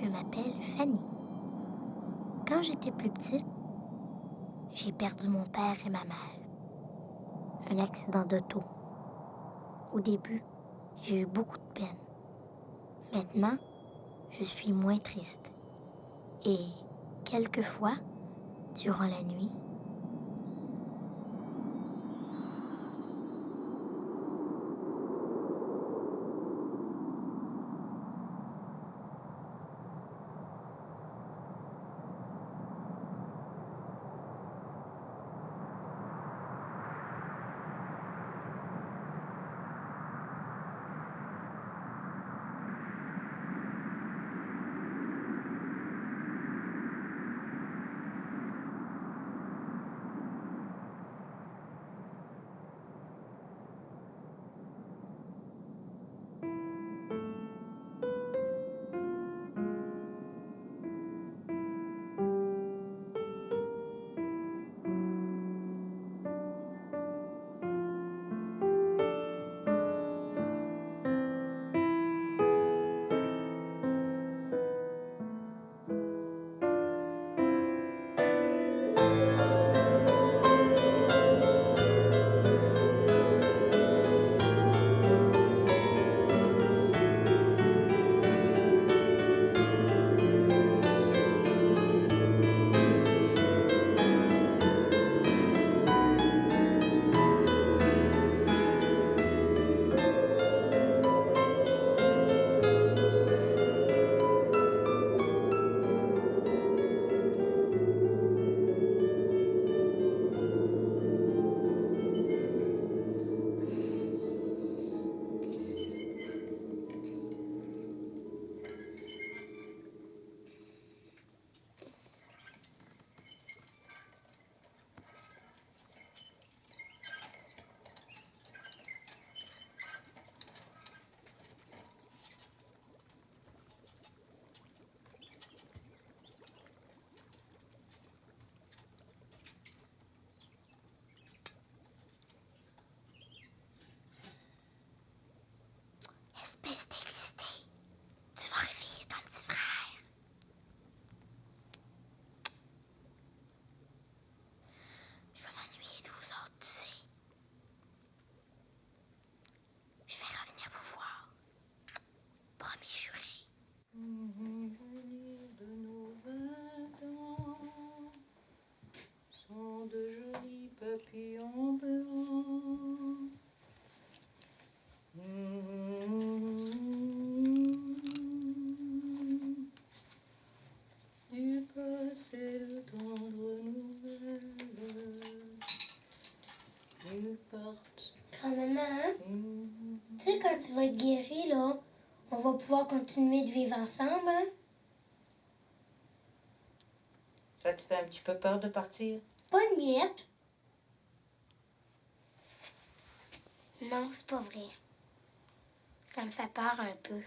m'appelle Fanny. Quand j'étais plus petite, j'ai perdu mon père et ma mère. Un accident d'auto. Au début, j'ai eu beaucoup de peine. Maintenant, je suis moins triste. Et quelquefois, durant la nuit, espèce d'excité, tu vas réveiller ton petit frère. Je vais m'ennuyer de vous autres, tu sais. Je vais revenir vous voir. Promis juré. De nos 20 ans sont de jolis papillons blancs. Du passé de tendres nouvelles. Ils partent. Grand-maman, hein? Tu sais, quand tu vas être guérie, là, on va pouvoir continuer de vivre ensemble, hein? Ça te fait un petit peu peur de partir? Pas une miette. Non, c'est pas vrai. Ça me fait peur un peu.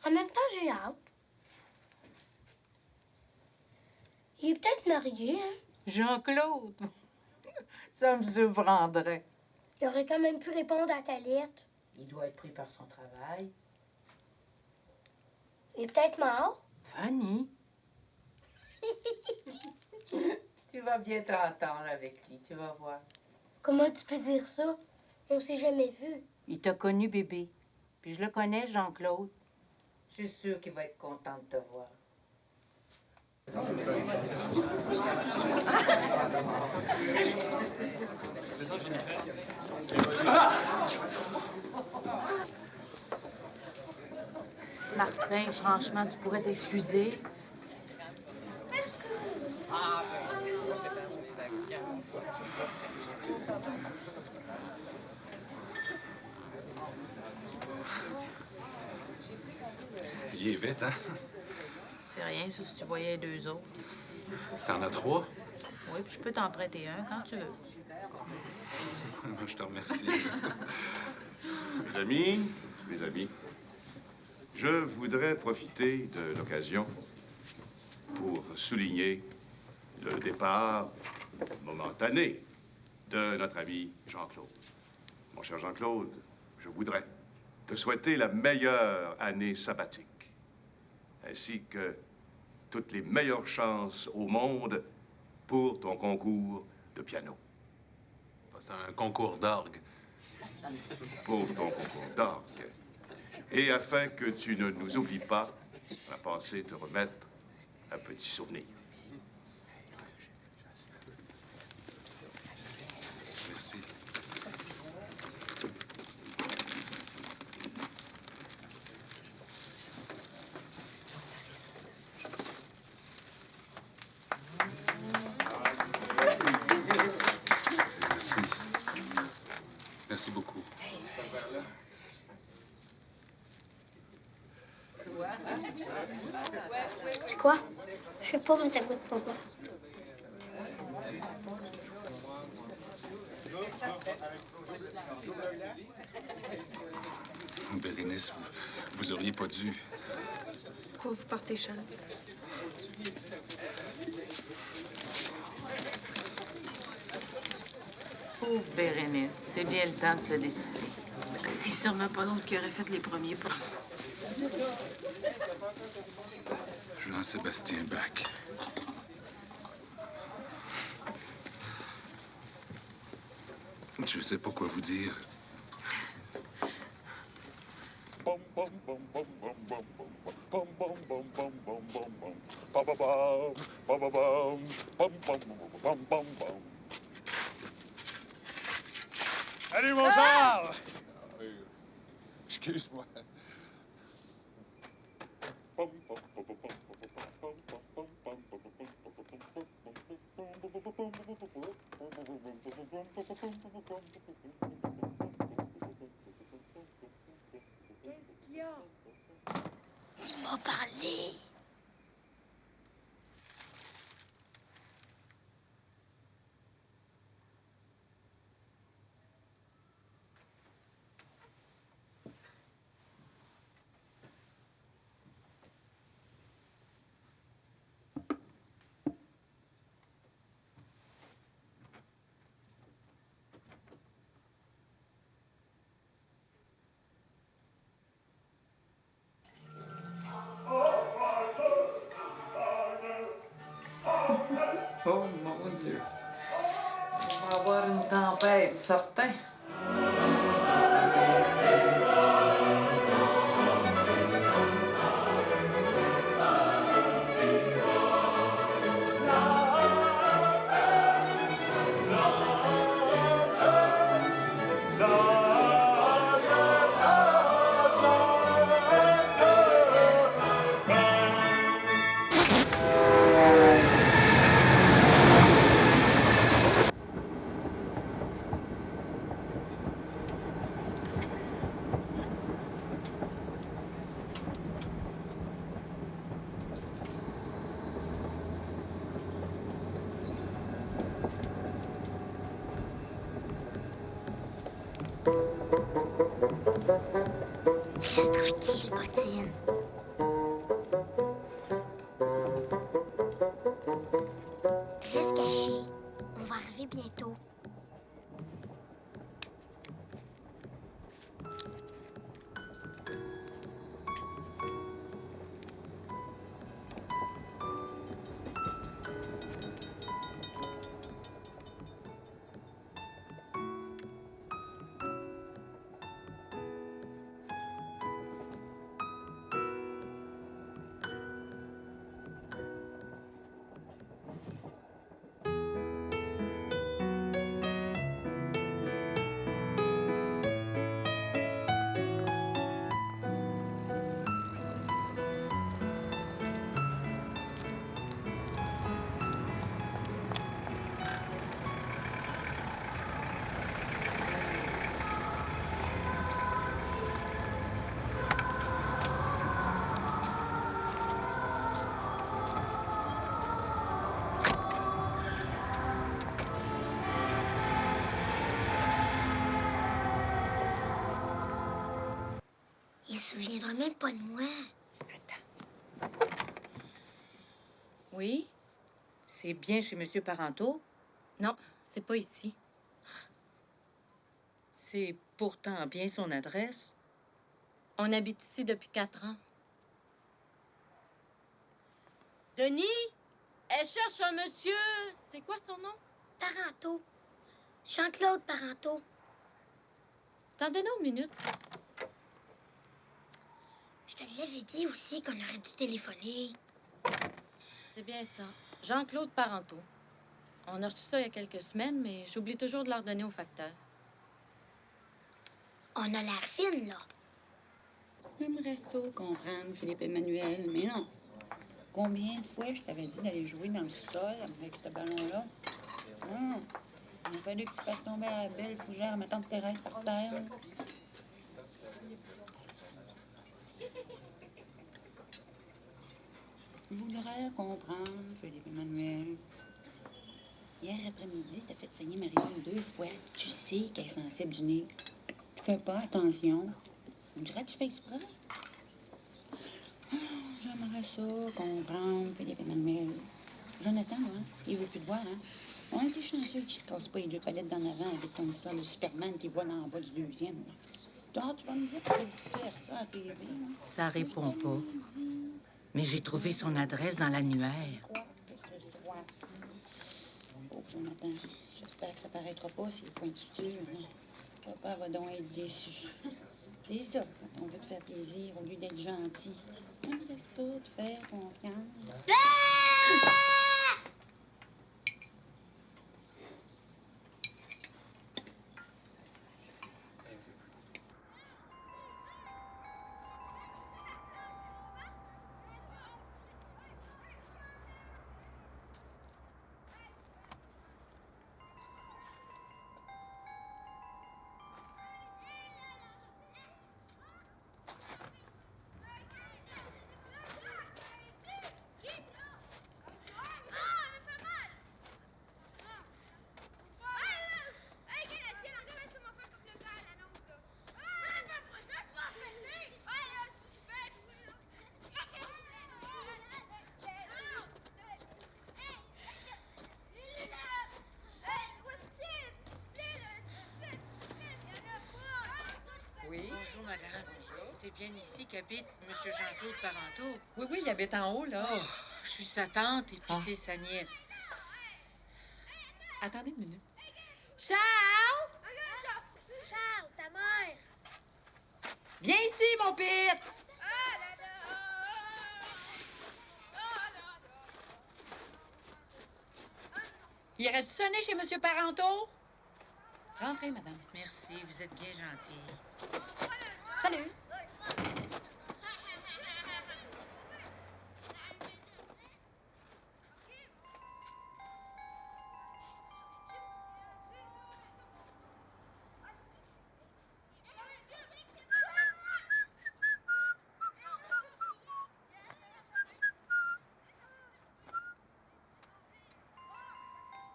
En même temps, j'ai hâte. Il est peut-être marié, hein? Jean-Claude, ça me surprendrait. Il aurait quand même pu répondre à ta lettre. Il doit être pris par son travail. Il est peut-être mort. Fanny, tu vas bien t'entendre avec lui, tu vas voir. Comment tu peux dire ça? On s'est jamais vu. Il t'a connu, bébé. Puis je le connais, Jean-Claude. Je suis sûre qu'il va être content de te voir. Martin, franchement, tu pourrais t'excuser. Il est vite, hein? C'est rien, ça, si tu voyais les deux autres. T'en as 3? Oui, puis je peux t'en prêter un quand tu veux. Je te remercie. mes amis, je voudrais profiter de l'occasion pour souligner le départ momentané de notre ami Jean-Claude. Mon cher Jean-Claude, je voudrais te souhaiter la meilleure année sabbatique. ainsi que toutes les meilleures chances au monde pour ton concours de piano. C'est un concours d'orgue. Pour ton concours d'orgue. Et afin que tu ne nous oublies pas, on a pensé te remettre un petit souvenir. Merci. Merci. Merci beaucoup. C'est quoi? Je sais pas, mais ça goûte pas bon. Bérénice, vous auriez pas dû. Pourquoi vous portez chance? Pauvre Bérénice, c'est bien le temps de se décider. C'est sûrement pas l'autre qui aurait fait les premiers pas. Jean-Sébastien Bach. Je sais pas quoi vous dire. Salut, mon Charles! Excuse-moi. Il m'a parlé. Oh mon Dieu. On va avoir une tempête, certain. Reste tranquille, Bottine. Reste caché. On va arriver bientôt. Il se souviendra même pas de moi. Oui? C'est bien chez Monsieur Parenteau? Non, c'est pas ici. C'est pourtant bien son adresse. On habite ici depuis 4 ans. Denis, elle cherche un monsieur. C'est quoi son nom? Parenteau. Jean-Claude Parenteau. Attendez-nous une minute. Je te l'avais dit aussi qu'on aurait dû téléphoner. C'est bien ça. Jean-Claude Parenteau. On a reçu ça il y a quelques semaines, mais j'oublie toujours de leur donner au facteur. On a l'air fine, là. J'aimerais ça comprendre, Philippe Emmanuel, mais non. Combien de fois je t'avais dit d'aller jouer dans le sous-sol avec ce ballon-là? Non. Il a fallu que tu fasses tomber la belle fougère à ma tante Thérèse par terre. Je voudrais comprendre, Philippe Emmanuel. Hier après-midi, t'as fait saigner Marie-Lune 2 fois. Tu sais qu'elle est sensible du nez. Tu fais pas attention. On dirait que tu fais exprès. J'aimerais ça comprendre, Philippe Emmanuel. Jonathan, là, il veut plus te voir, hein? On a été chanceux qu'il se casse pas les deux palettes d'en avant avec ton histoire de Superman qui vole en bas du deuxième. Là. Toi, tu vas me dire que tu peux faire ça à TV. Hein? Ça répond pas. Mais j'ai trouvé son adresse dans l'annuaire. Quoi que ce soit. Oh, Jonathan, j'espère que ça paraîtra pas s'il est point de suture. Hein? Papa va donc être déçu. C'est ça, quand on veut te faire plaisir au lieu d'être gentil. J'aimerais ça, te faire confiance. Bonjour, madame. C'est bien ici qu'habite M. Jean-Claude Parenteau. Oui, oui, il habite en haut, là. Oh, je suis sa tante et puis c'est sa nièce. Attendez une minute. Charles, ta mère. Viens ici, mon pit! Irais-tu sonner chez M. Parenteau? Rentrez, madame. Merci, vous êtes bien gentille. Salut.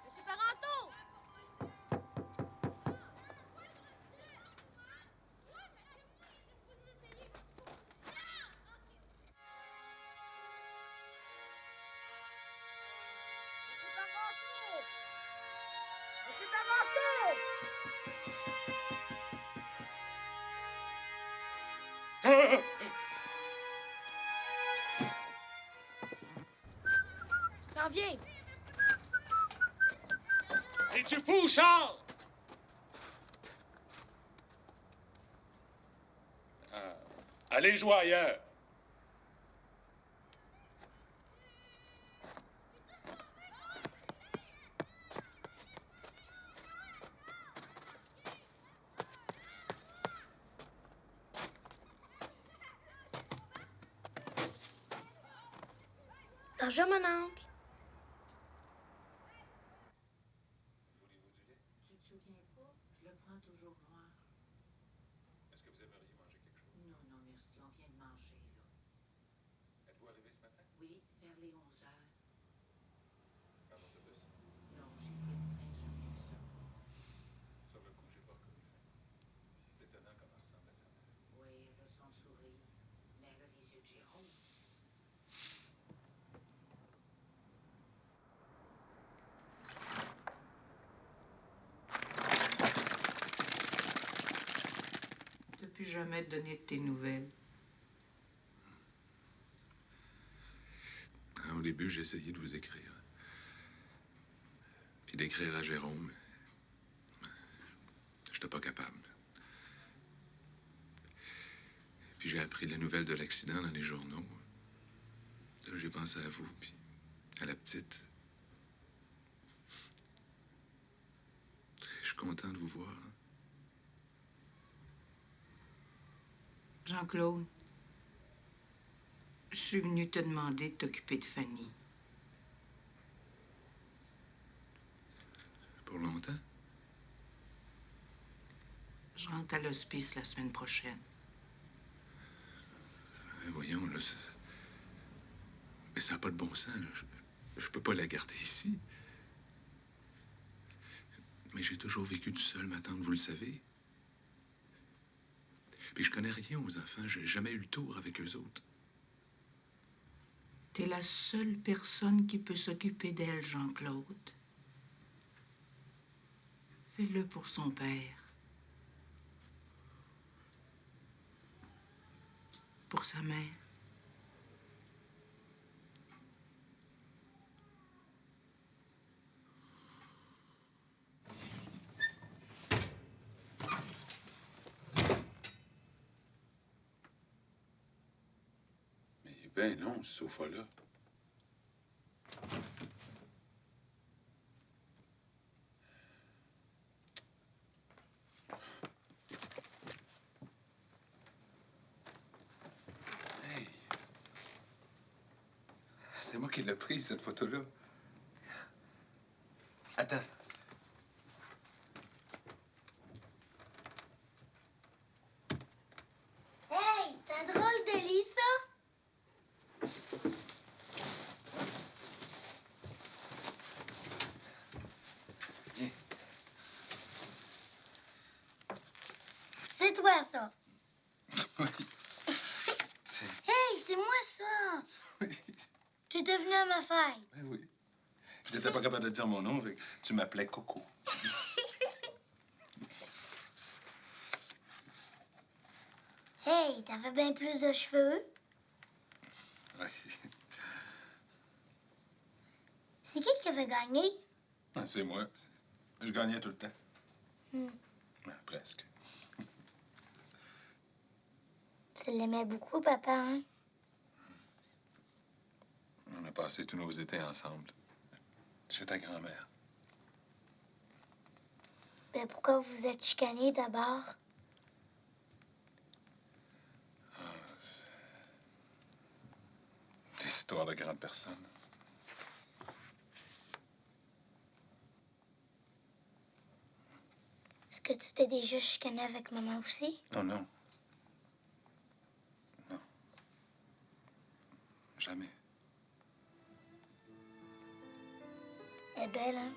Monsieur Parenteau! Ça vient. Es-tu fou, Charles? Allez jouer ailleurs. Bonjour, mon oncle. Tu te souviens pas? Je le prends toujours noir. Est-ce que vous aimeriez manger quelque chose? Non, non, merci. On vient de manger, là. Êtes-vous arrivé ce matin? Oui, vers les 11 heures. Par l'autobus? Non, j'ai pris le train, j'aime bien ça. Sur le coup, j'ai pas reconnu. C'est étonnant comment elle ressemble à sa mère. Oui, elle a son sourire. Mais elle a les yeux de Jérôme. T'as plus jamais donné de tes nouvelles. Au début, début, j'ai essayé de vous écrire. Puis d'écrire à Jérôme. J'étais pas capable. Puis j'ai appris la nouvelle de l'accident dans les journaux. Là, j'ai pensé à vous, puis à la petite. Je suis content de vous voir. Jean-Claude, je suis venue te demander de t'occuper de Fanny. Pour longtemps? Je rentre à l'hospice la semaine prochaine. Voyons, là, mais ça n'a pas de bon sens, là. Je peux pas la garder ici. Mais j'ai toujours vécu tout seul, ma tante, vous le savez. Puis je connais rien aux enfants. J'ai jamais eu le tour avec eux autres. T'es la seule personne qui peut s'occuper d'elle, Jean-Claude. Fais-le pour son père. Pour sa mère. Mais ben non, ce sofa-là. Hey! C'est moi qui l'ai prise, cette photo-là. Attends. Hey, c'est un drôle de lit, ça? Viens. C'est toi, ça. Oui. Hey, c'est moi, ça. Oui. Tu es devenu à ma fête. Ben oui. Je n'étais pas capable de dire mon nom, fait que tu m'appelais Coco. Hey, t'avais bien plus de cheveux. Oui. C'est qui avait gagné? Ah, c'est moi. Je gagnais tout le temps. Hmm. Ah, presque. Tu l'aimais beaucoup, papa, hein? On a passé tous nos étés ensemble. Chez ta grand-mère. Mais pourquoi vous vous êtes chicanés d'abord? Des histoires de grandes personnes. Est-ce que tu t'es déjà chicané avec maman aussi? Non, non. Non. Jamais. Elle est belle, hein?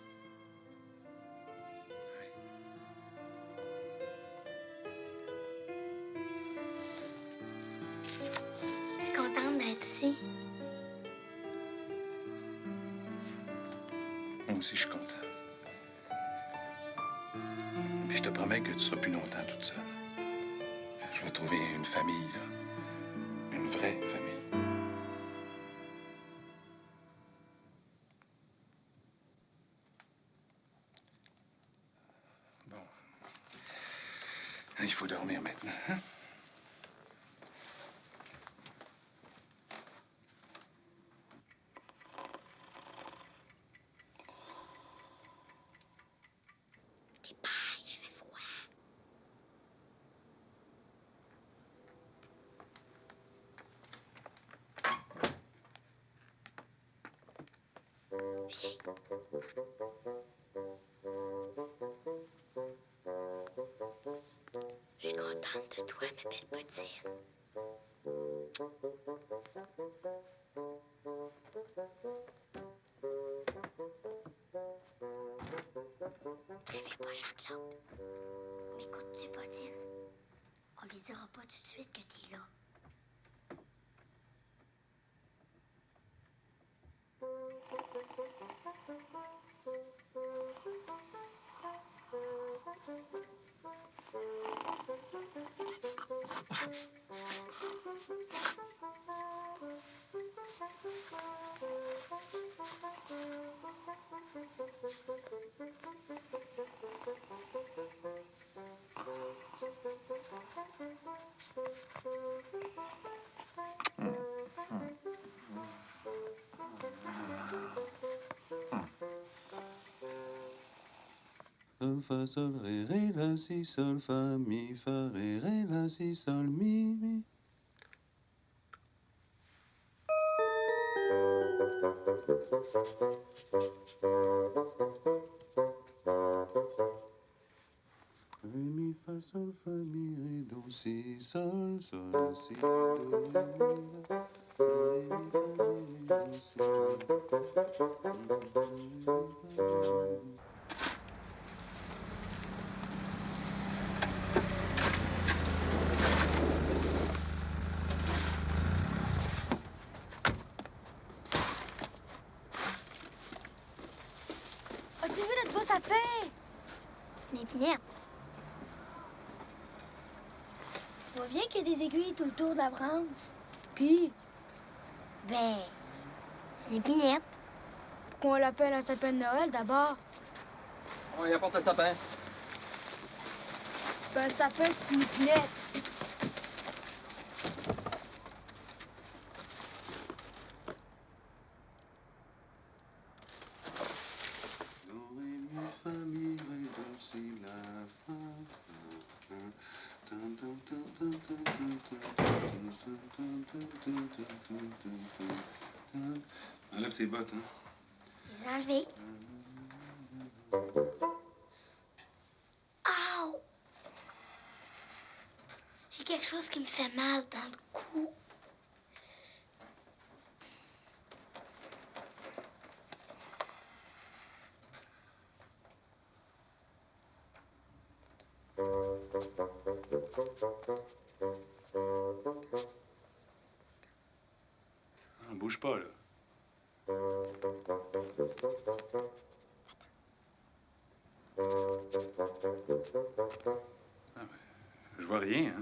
Je suis contente d'être ici. Moi aussi, je suis content. Puis je te promets que tu seras plus longtemps toute seule. Je vais trouver une famille, là. Une vraie famille. Bon. Il faut dormir maintenant, hein? Dépêche, il fait froid. Viens. Je suis contente de toi, ma belle pottine. Réveille pas Jean-Claude. M'écoutes-tu, pottine? On lui dira pas tout de suite que t'es là. Sol, fa, sol, ré, la, si, sol, fa, mi, fa, ré, la, si, sol, mi. Ré, mi, fa, sol, fa, mi, ré, do, si, sol, sol, si, do, ré, mi, la. Ré, mi, fa, mi, ré, do, si, sol. As-tu vu notre beau sapin? Une épinette. Tu vois bien qu'il y a des aiguilles tout le tour de la branche. Puis? Ben, c'est une épinette. Pourquoi on l'appelle un sapin de Noël d'abord? On y apporte le sapin. Ben, un sapin, c'est une épinette. Do, ré, mi, fa, mi, ré, do, si, la, fa, fa. Tan, tan, tan, tan, tan, tan, tan, tan, tan, tan, tan. Enlève tes bottes, hein. Les enlever. Aouh! J'ai quelque chose qui me fait mal dans le cou. Bouge pas, là. Ah, ben, je vois rien, hein.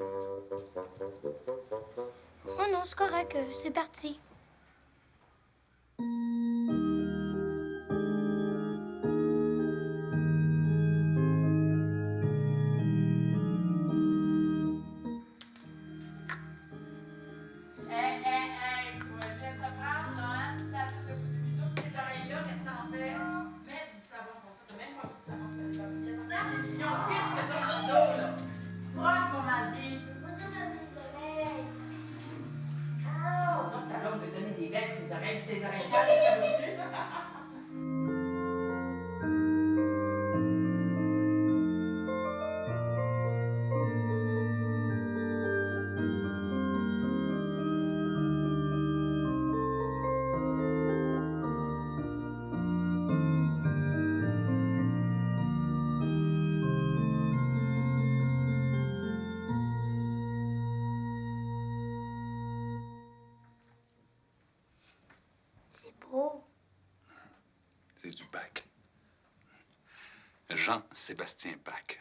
Oh non, c'est correct, c'est parti. Hey, je viens de te prendre, là, hein? Tu laves juste le bout du museau, puis ces oreilles-là, qu'est-ce que t'en fais? Mets du savon pour ça. T'as même pas du savon pour ça. Regarde les millions de pistes que t'as dans le dos, là. Frotte, comme on dit. C'est pour ça que ta blonde veut donner des bêtes, ses oreilles, c'est tes oreilles sales, est-ce que tu C'est beau. C'est du Bach. Jean-Sébastien Bach.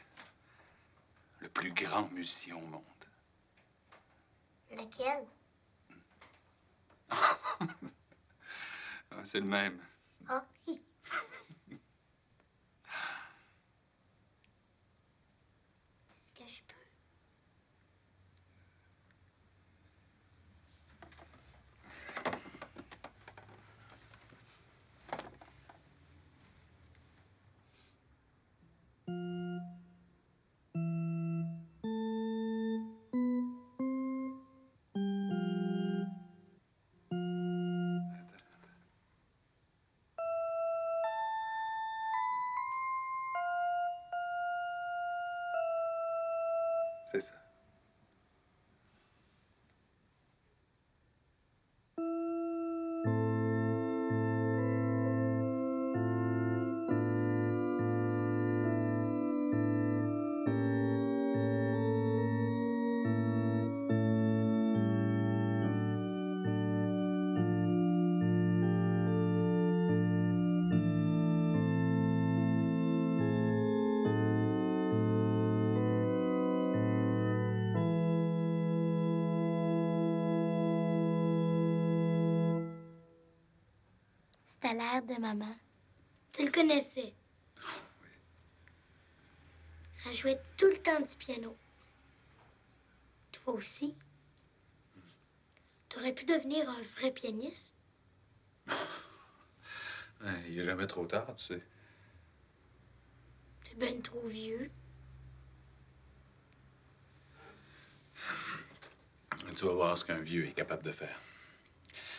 Le plus grand musicien au monde. Lequel? Ah, c'est le même. Ah. Est-ce que je peux? C'est ça. t'as l'air de maman. Tu le connaissais. Elle jouait tout le temps du piano. Toi aussi. T'aurais pu devenir un vrai pianiste. Il n'est jamais trop tard, tu sais. T'es ben trop vieux. Tu vas voir ce qu'un vieux est capable de faire.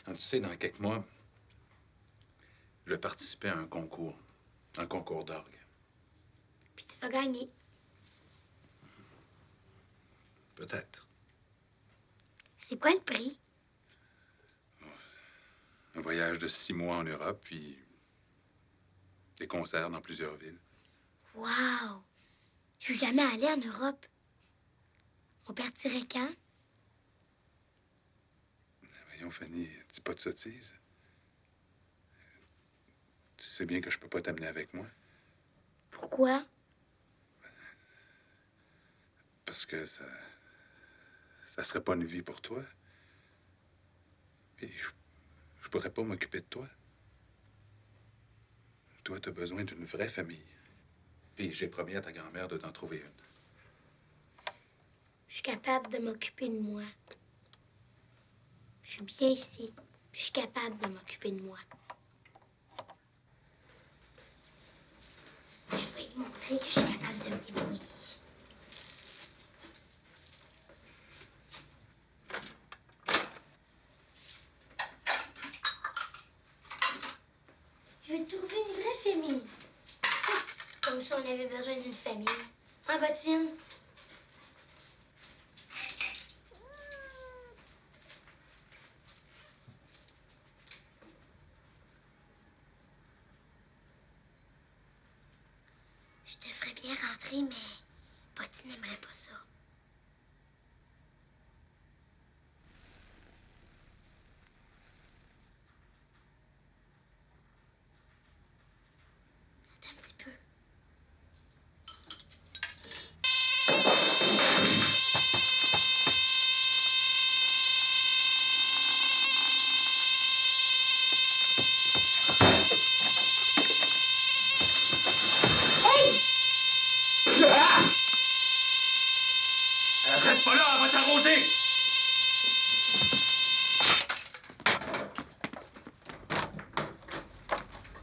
Tu sais, dans quelques mois, je vais participer à un concours d'orgue. Puis tu vas gagner. Peut-être. C'est quoi le prix? Un voyage de 6 mois en Europe, puis des concerts dans plusieurs villes. Wow! Je suis jamais allée en Europe. On partirait quand? Voyons, Fanny, dis pas de sottises. Tu sais bien que je peux pas t'amener avec moi. Pourquoi? Parce que ça serait pas une vie pour toi. Et je pourrais pas m'occuper de toi. Toi, t'as besoin d'une vraie famille. Puis j'ai promis à ta grand-mère de t'en trouver une. Je suis capable de m'occuper de moi. Je suis bien ici. Je suis capable de m'occuper de moi. Je vais lui montrer que je suis capable de me débrouiller. Je vais te trouver une vraie famille. Comme si on avait besoin d'une famille. Hein, Bottine? Je te ferais bien rentrer, mais Bottine n'aimerait pas ça. Attends un petit peu. Reste pas là, elle va t'arroser!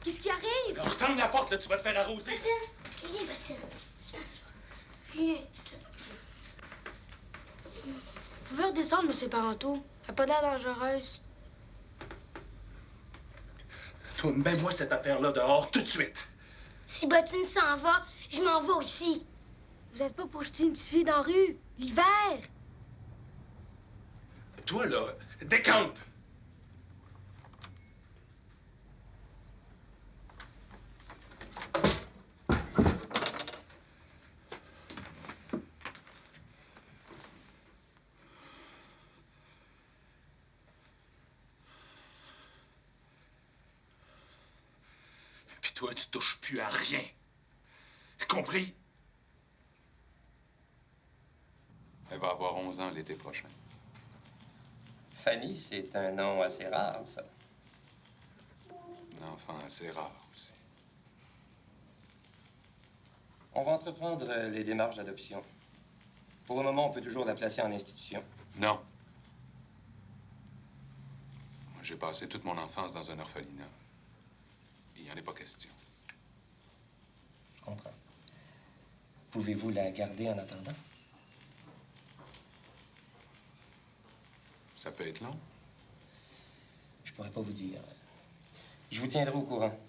Qu'est-ce qui arrive? Alors, ferme la porte, là, tu vas te faire arroser. Bottine, viens, Bottine. Viens. Vous pouvez redescendre, monsieur Parenteau. Elle n'a pas l'air dangereuse. Toi, mets-moi cette affaire-là dehors tout de suite. Si Bottine s'en va, je m'en vais aussi. Vous n'êtes pas pour jeter une petite fille dans la rue. L'hiver. Toi, là, décampe! Puis toi, tu touches plus à rien. Compris? Elle va avoir 11 ans l'été prochain. Fanny, c'est un nom assez rare, ça. Un enfant assez rare aussi. On va entreprendre les démarches d'adoption. Pour le moment, on peut toujours la placer en institution. Non. Moi, j'ai passé toute mon enfance dans un orphelinat. Il n'y en est pas question. Je comprends. Pouvez-vous la garder en attendant? Ça peut être long. Je pourrais pas vous dire. Je vous tiendrai au courant.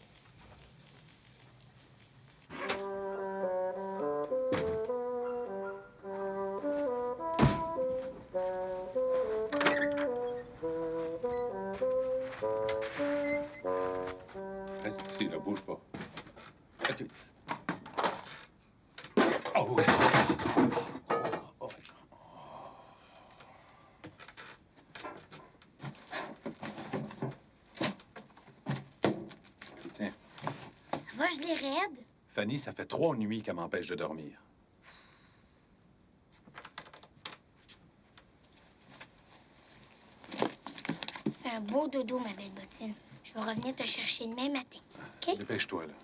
Reste ici, là, bouge pas. OK. Oh oui. Tiens. Va, je les raide. Fanny, ça fait 3 nuits qu'elle m'empêche de dormir. Un beau dodo, ma belle Bottine. Je vais revenir te chercher demain matin. OK? Dépêche-toi, là.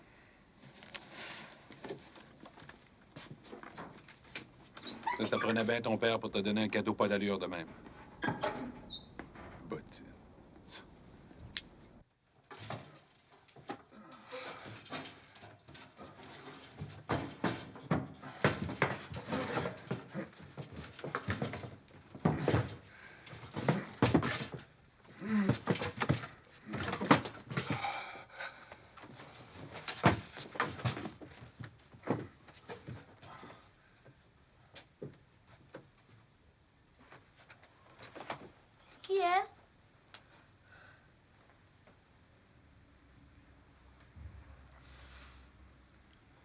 Ça prenait bien ton père pour te donner un cadeau pas d'allure de même. Bottine. Qui est?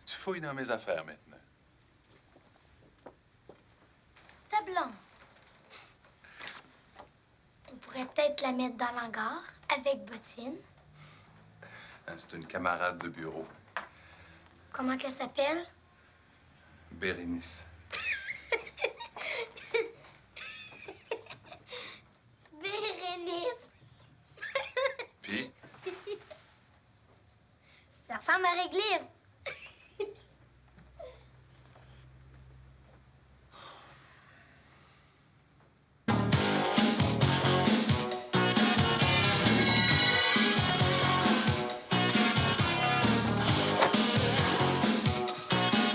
Tu fouilles dans mes affaires maintenant. Ta blonde. On pourrait peut-être la mettre dans l'hangar avec Bottine. Hein, c'est une camarade de bureau, Comment qu'elle s'appelle? Bérénice. Bérénice. Puis, Ça ressemble à réglisse.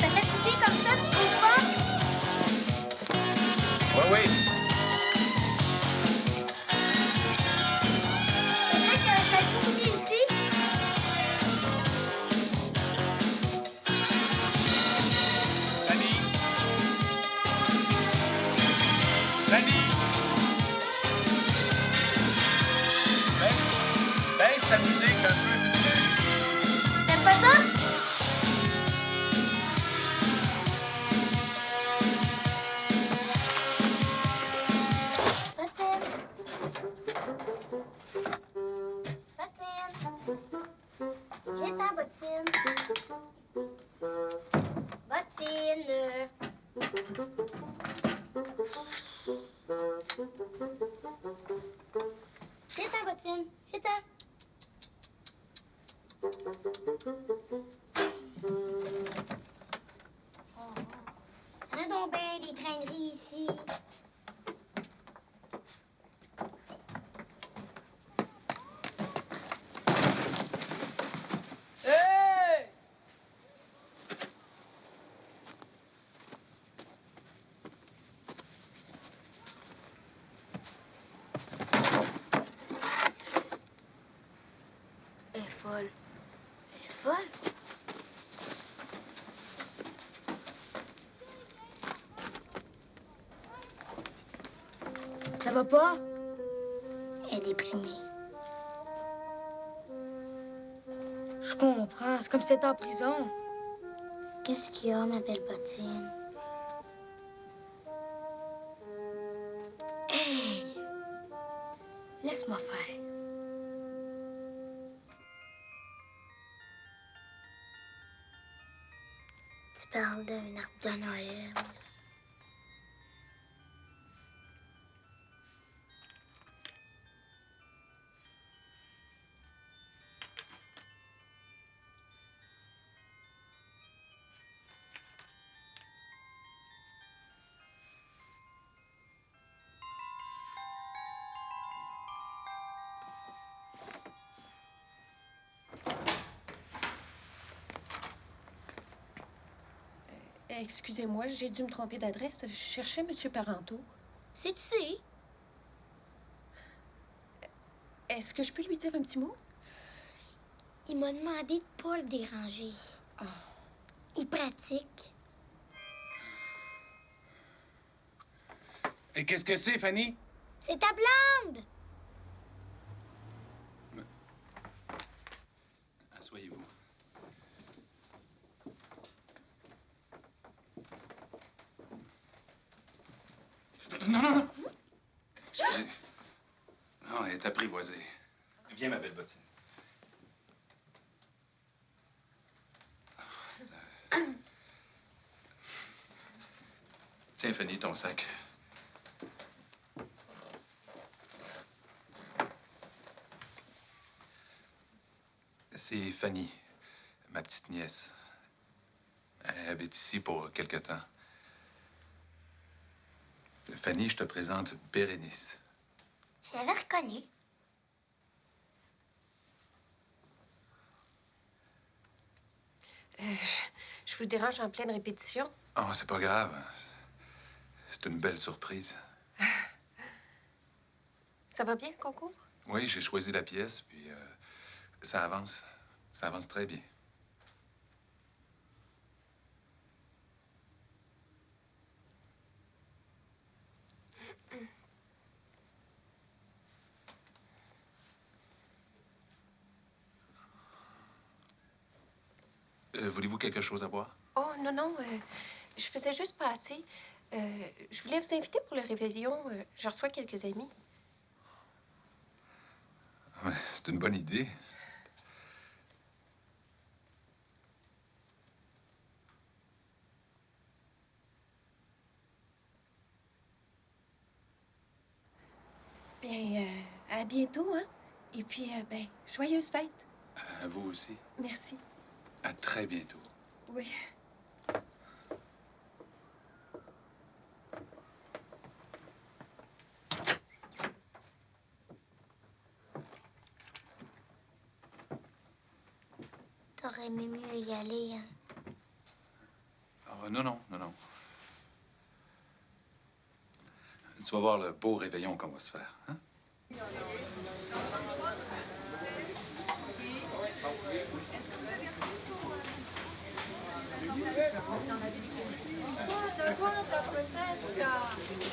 Ça fait couper comme ça, tu trouves pas? oui. C'est vrai que ça fait couper ici. Fanny! Fanny! Baisse ta musique un peu. T'aimes pas ça? Bottine. Bottine. Viens ta bottine. Bottine. Viens ta bottine. Viens ta. Il y en a donc bien des traîneries ici. Hey! Elle est folle. Elle est folle. Ça va pas? Elle est déprimée. Je comprends. C'est comme si t'étais en prison. Qu'est-ce qu'il y a, ma belle bottine? Hey! Laisse-moi faire. Tu parles d'un arbre de Noël. Excusez-moi, j'ai dû me tromper d'adresse. Je cherchais M. Parenteau. C'est ici. Est-ce que je peux lui dire un petit mot? Il m'a demandé de pas le déranger. Ah. Il pratique. Et qu'est-ce que c'est, Fanny? C'est ta blonde! Asseyez-vous. Non, non, non! Excusez. Non, elle est apprivoisée. Viens, ma belle bottine. Tiens, Fanny, ton sac. Fanny, ma petite nièce. Elle habite ici pour quelque temps. Fanny, je te présente Bérénice. Je l'avais reconnue. Je vous dérange en pleine répétition? Oh, c'est pas grave. C'est une belle surprise. Ça va bien, le concours? Oui, j'ai choisi la pièce, puis ça avance. Ça avance très bien. Voulez-vous quelque chose à boire? Oh, non, non. Je faisais juste passer. Je voulais vous inviter pour le réveillon. Je reçois quelques amis. Ouais, c'est une bonne idée. Bien, à bientôt, hein? Et puis, ben, joyeuse fête. À vous aussi. Merci. À très bientôt. Oui. T'aurais aimé mieux y aller, hein? Oh, non, non, non, non. Tu vas voir le beau réveillon qu'on va se faire, hein?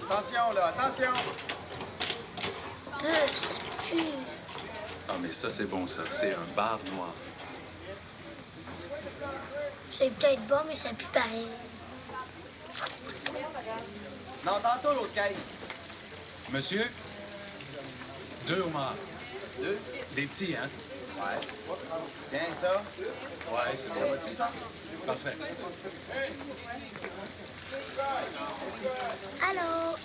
Attention, là, attention! Ça pue. Ah, mais ça, c'est bon, ça. C'est un bar noir. C'est peut-être bon, mais ça pue pareil. Non, tantôt, l'autre caisse. Monsieur, 2 homards. 2? Des petits, hein? Ouais. Bien, ça. Ouais, c'est Ça ça. va-tu, ça? Parfait. Allô?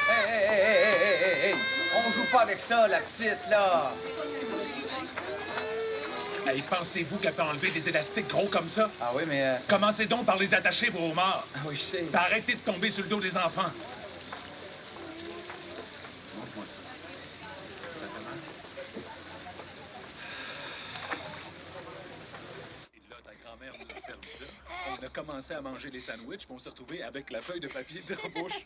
Hey! On joue pas avec ça, la petite, là. Hey, pensez-vous qu'elle peut enlever des élastiques gros comme ça? Ah oui, mais... Commencez donc par les attacher, vos homards. Ah oui, je sais. Puis arrêtez de tomber sur le dos des enfants. Montre-moi ça. Ça fait mal? Et là, ta grand-mère nous a servi ça. On a commencé à manger les sandwichs, puis on s'est retrouvés avec la feuille de papier dans la bouche.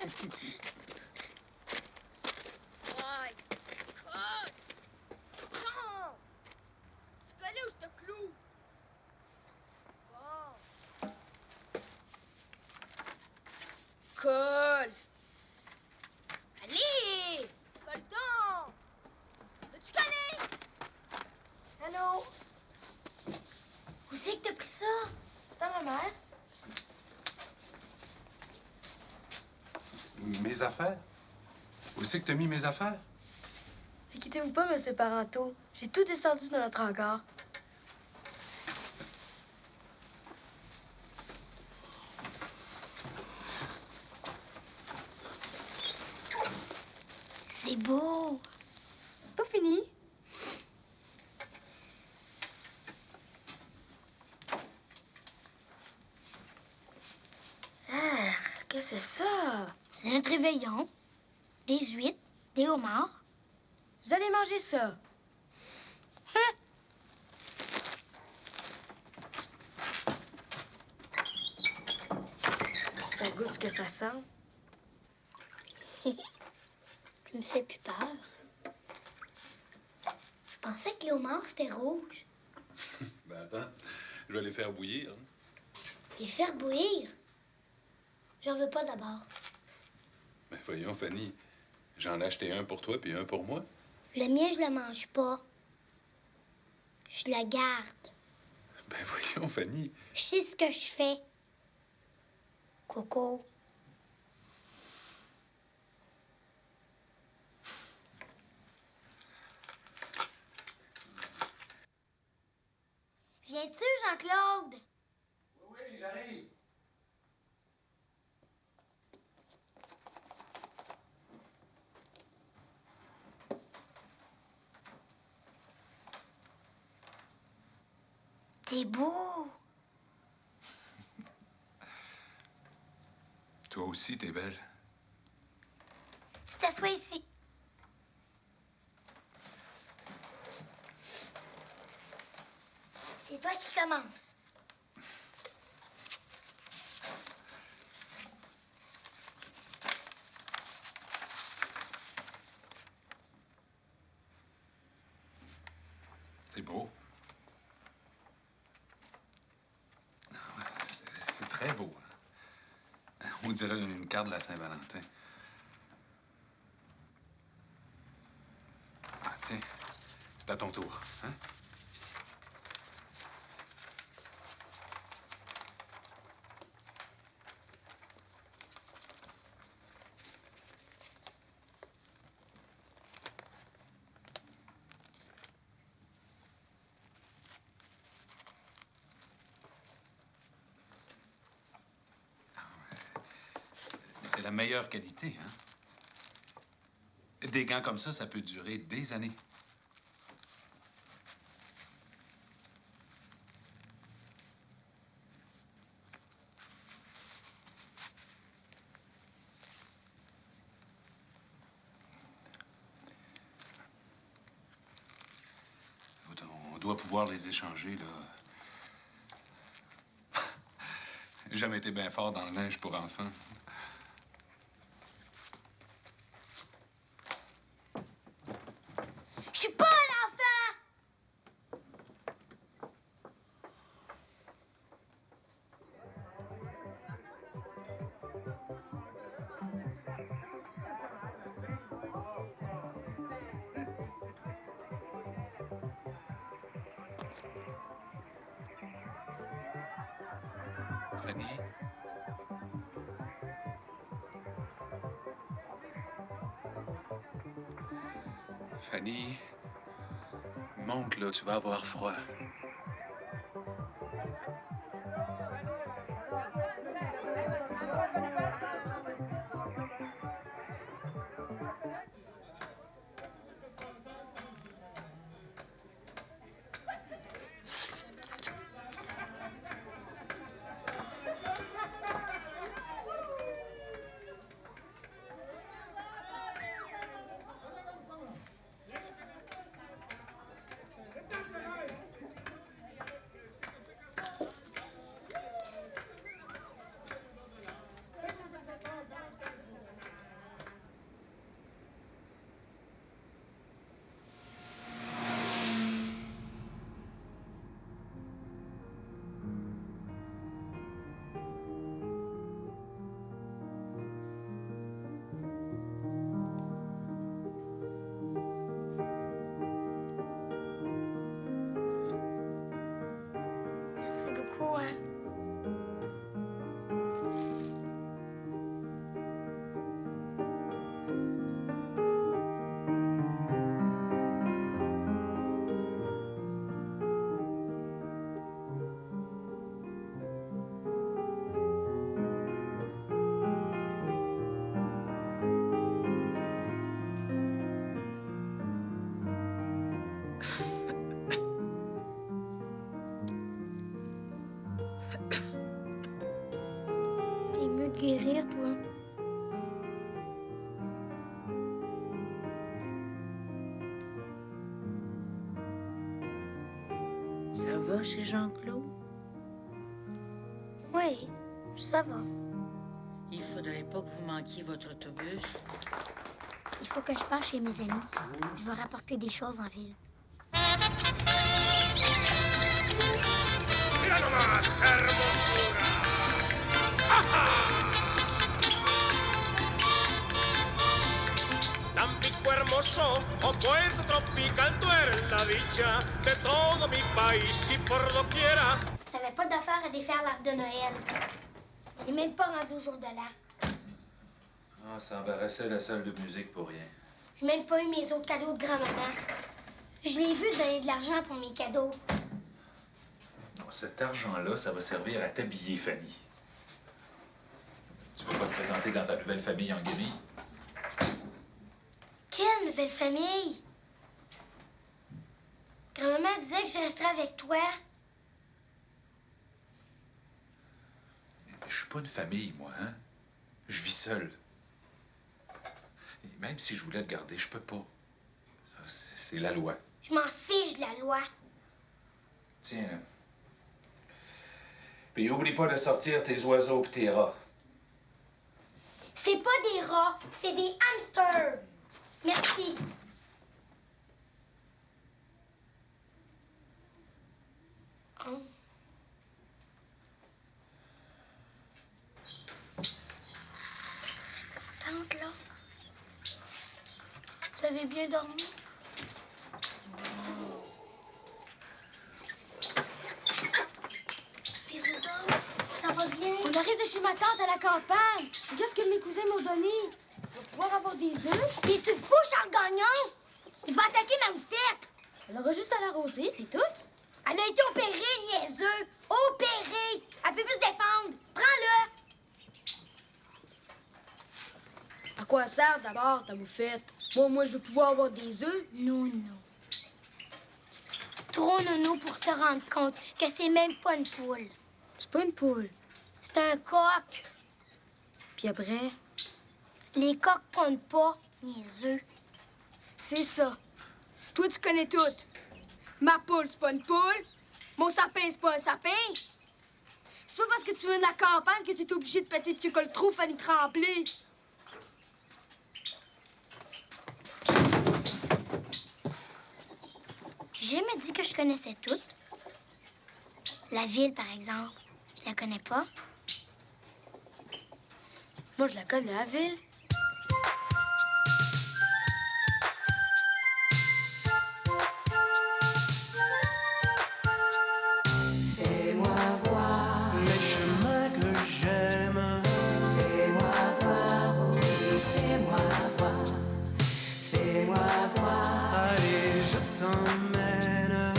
Colle! Allez! Colle-t'en! Veux-tu coller? Allô? Où c'est que t'as pris ça? C'est à ma mère. Mes affaires? Où c'est que t'as mis mes affaires? Inquiétez-vous pas, monsieur Parenteau. J'ai tout descendu dans notre hangar. C'est beau. C'est pas fini. Ah, qu'est-ce que c'est ça? C'est notre réveillon. Des huîtres, des homards. Vous allez manger ça. Ça goûte ce que ça sent. Tu me fais plus peur. Je pensais que les homards, c'était rouge. Ben attends, je vais les faire bouillir. Les faire bouillir? J'en veux pas d'abord. Ben voyons, Fanny, j'en ai acheté un pour toi puis un pour moi. Le mien, je la mange pas. Je la garde. Ben voyons, Fanny. Je sais ce que je fais. Coco. Viens-tu, Jean-Claude? Oui, j'arrive. T'es beau. Toi aussi, t'es belle. Tu t'assois ici. C'est toi qui commence. C'est beau. C'est très beau. On dirait une carte de la Saint-Valentin. Ah, tiens, c'est à ton tour, hein? C'est la meilleure qualité, hein? Des gants comme ça peut durer des années. On doit pouvoir les échanger, là. J'ai jamais été bien fort dans le neige pour enfants. Je suis pas un enfant! Fanny? Fanny, monte là, tu vas avoir froid. Merci beaucoup, hein. T'es mieux de guérir, toi. Ça va chez Jean-Claude? Oui, ça va. Il faudrait pas que vous manquiez votre autobus. Il faut que je passe chez mes amis. Je vais rapporter des choses en ville. ¡Mira nomás, qué hermosura! Tampico hermoso, o puerto tropical, tú eres la dicha de todo mi país y por doquiera. T'avais pas d'affaire à défaire l'arbre de Noël. On n'est même pas rendu au jour de l'an. Ah, ça embarrassait la salle de musique pour rien. J'ai même pas eu mes autres cadeaux de grand-maman. Je l'ai vu donner de l'argent pour mes cadeaux. Non, cet argent-là, ça va servir à t'habiller, Fanny. Tu veux pas te présenter dans ta nouvelle famille en guenille? Quelle nouvelle famille? Grand-maman disait que je resterais avec toi. Je suis pas une famille, moi, hein? Je vis seul. Et même si je voulais te garder, je peux pas. C'est la loi. Je m'en fiche de la loi. Tiens, là. Puis oublie pas de sortir tes oiseaux pis tes rats. C'est pas des rats, c'est des hamsters. Merci. Oh. Vous êtes contente, là? Vous avez bien dormi? Puis vous autres, ça va bien? On arrive de chez ma tante à la campagne. Regarde ce que mes cousins m'ont donné. On va pouvoir avoir des œufs. Et tu te fous, Charles Gagnon? Il va attaquer ma moufette. Elle aura juste à l'arroser, c'est tout. Elle a été opérée, niaiseux. Opérée. Elle peut plus se défendre. Prends-le. À quoi ça sert d'abord, ta moufette? Moi, je veux pouvoir avoir des œufs. Non. Trop nono pour te rendre compte que c'est même pas une poule. C'est pas une poule. C'est un coq. Puis après? Les coqs pondent pas, niaiseux. C'est ça. Toi, tu connais tout. Ma poule, c'est pas une poule. Mon sapin, c'est pas un sapin. C'est pas parce que tu viens de la campagne que tu es obligé de péter le pied que le trou Fanny Tremblay. J'ai jamais dit que je connaissais toutes. La ville, par exemple, je la connais pas. Moi, je la connais, la ville. Fais-moi voir les chemins que j'aime. Fais-moi voir, oh oui, fais-moi voir. Fais-moi voir. Allez, je t'emmène.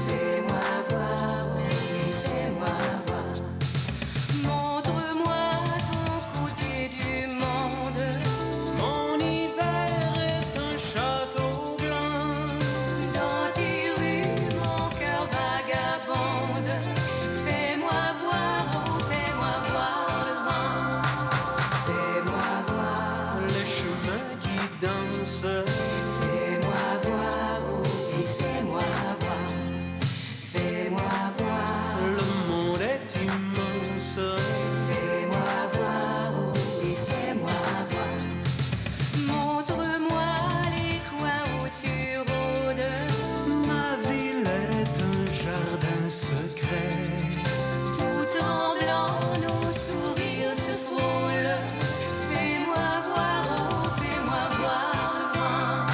Fais-moi voir, oh oui, fais-moi voir. Montre-moi ton côté du monde. Mon hiver est un château blanc. Dans tes rues, mon cœur vagabonde. Fais-moi voir, oh, fais-moi voir le vent. Fais-moi voir les chemins qui dansent. Fais-moi voir, oh, et fais-moi voir. Fais-moi voir. Le monde est immense. Fais-moi voir, oh, et fais-moi voir. Montre-moi les coins où tu rôdes. Ma ville est un jardin secret. Tout tremblant, nos sourires se frôlent. Fais-moi voir, oh, fais-moi voir le vent.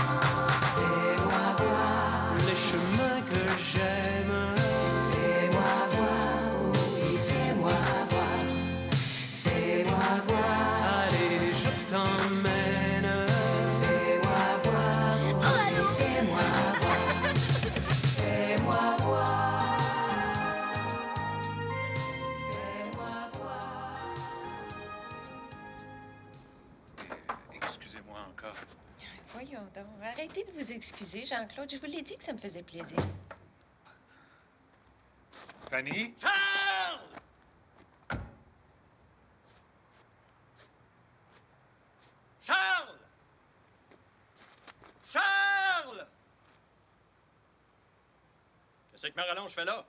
Fais-moi voir les chemins que j'aime. Fais-moi voir, oh, oui, fais-moi voir. Fais-moi voir. Allez, je t'emmène. Fais-moi voir, oh, oui, fais-moi voir. Fais-moi voir. Fais-moi voir. Excusez-moi encore. Voyons donc, arrêtez de vous excuser, Jean-Claude. Je vous l'ai dit que ça me faisait plaisir. Fanny? Charles! Charles! Charles! Qu'est-ce que Marie-Allonge fait là?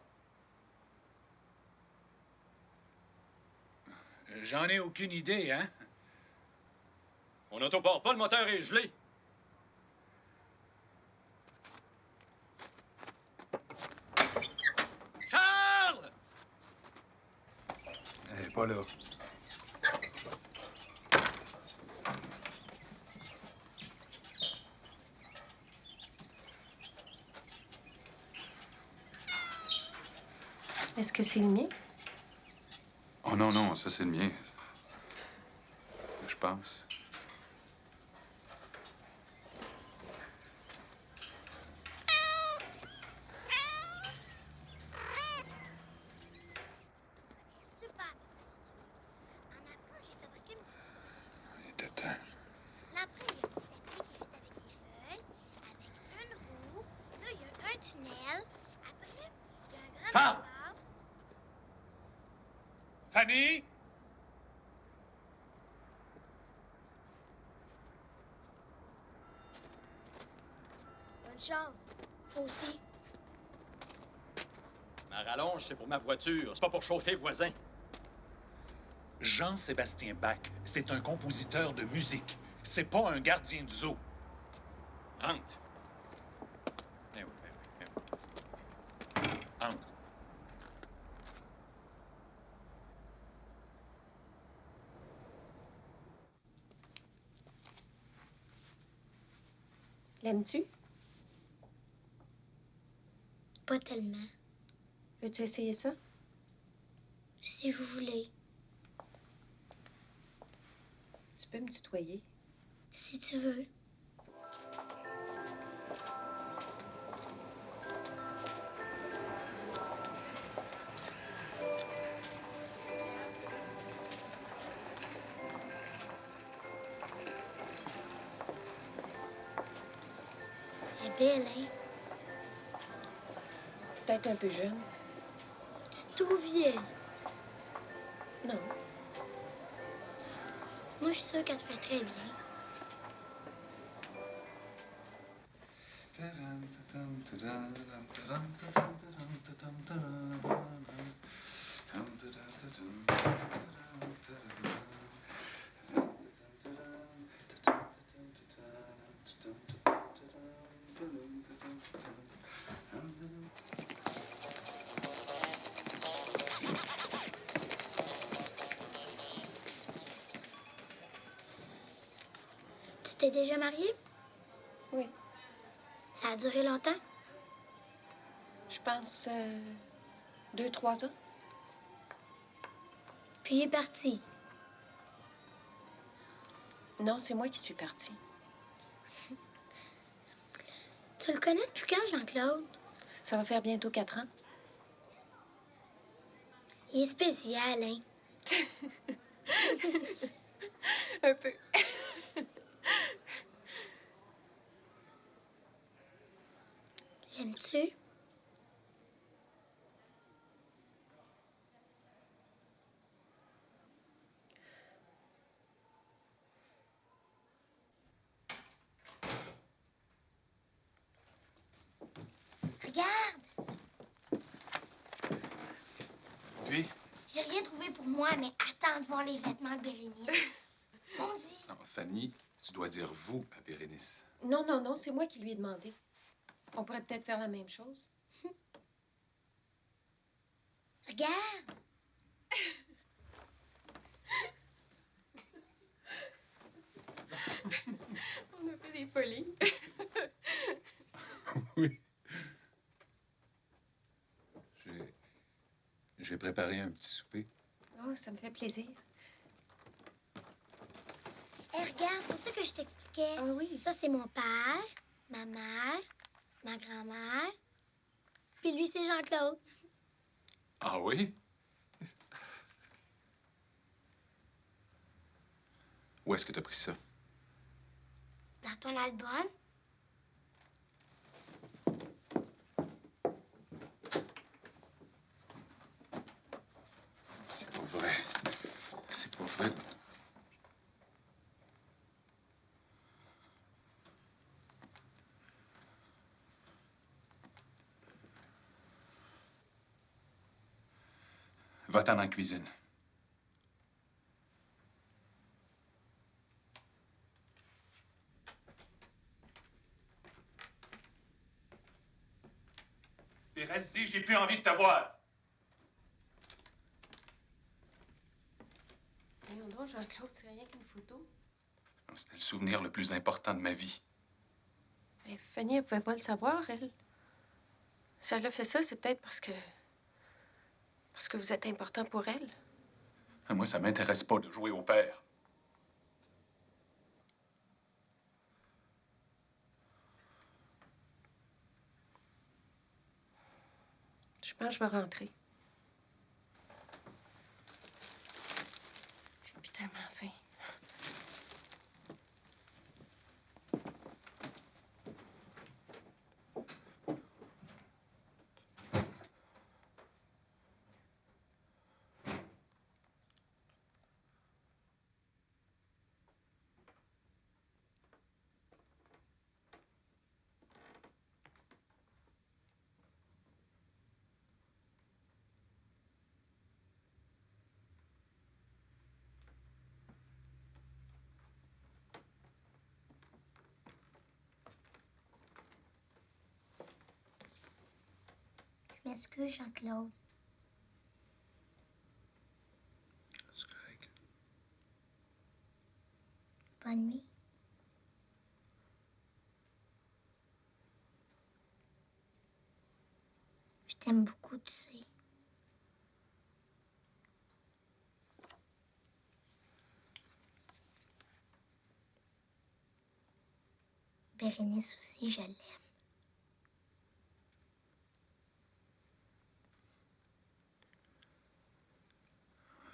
J'en ai aucune idée, hein? Mon auto part pas, le moteur est gelé. Charles! Elle est pas là. Est-ce que c'est le mien? Oh non, ça c'est le mien. Je pense. Super. En apprend, j'ai fabriqué une petite... Il était temps. Là, après, il y a un petit tapis qui est fait avec des feuilles, avec une roue. Là, il y a un tunnel. Après, il y a un grand Charles! espace. Fanny? chance. Moi aussi. Ma rallonge, c'est pour ma voiture. C'est pas pour chauffer les voisins. Jean-Sébastien Bach, c'est un compositeur de musique. C'est pas un gardien du zoo. Rentre. Eh oui, eh oui. Entre. L'aimes-tu? Pas tellement. Veux-tu essayer ça? Si vous voulez. Tu peux me tutoyer. Si tu veux. Elle est belle, hein? Peut-être un peu jeune. Tu es tout vieille. Non. Moi, je suis sûre qu'elle te fait très bien. Tu t'es déjà mariée? Oui. Ça a duré longtemps? Je pense 2-3 ans. Puis il est parti. Non, c'est moi qui suis partie. Tu le connais depuis quand, Jean-Claude? Ça va faire bientôt 4 ans. Il est spécial, hein? Un peu. L'aimes-tu? Regarde! Puis? J'ai rien trouvé pour moi, mais attends de voir les vêtements de Bérénice. On dit. Non, Fanny, tu dois dire vous à Bérénice. Non, non, non, c'est moi qui lui ai demandé. On pourrait peut-être faire la même chose. Regarde! On a fait des folies. Oui. J'ai préparé un petit souper. Oh, ça me fait plaisir. Hé, regarde, c'est ça que je t'expliquais. Ah oui? Ça, c'est mon père, ma mère, ma grand-mère. Puis lui, c'est Jean-Claude. Ah oui? Où est-ce que t'as pris ça? Dans ton album. C'est pas vrai. C'est pas vrai. Va-t'en en cuisine. Et reste-y, j'ai plus envie de te voir. Voyons donc, Jean-Claude, c'est rien qu'une photo. C'était le souvenir le plus important de ma vie. Mais Fanny, elle pouvait pas le savoir, elle. Si elle a fait ça, c'est peut-être parce que vous êtes important pour elle. Moi, ça m'intéresse pas de jouer au père. Je pense que je vais rentrer. J'ai plus tellement faim. m'excuse, Jean-Claude. C'est correct. Bonne nuit. Je t'aime beaucoup, tu sais. Bérénice aussi, je l'aime.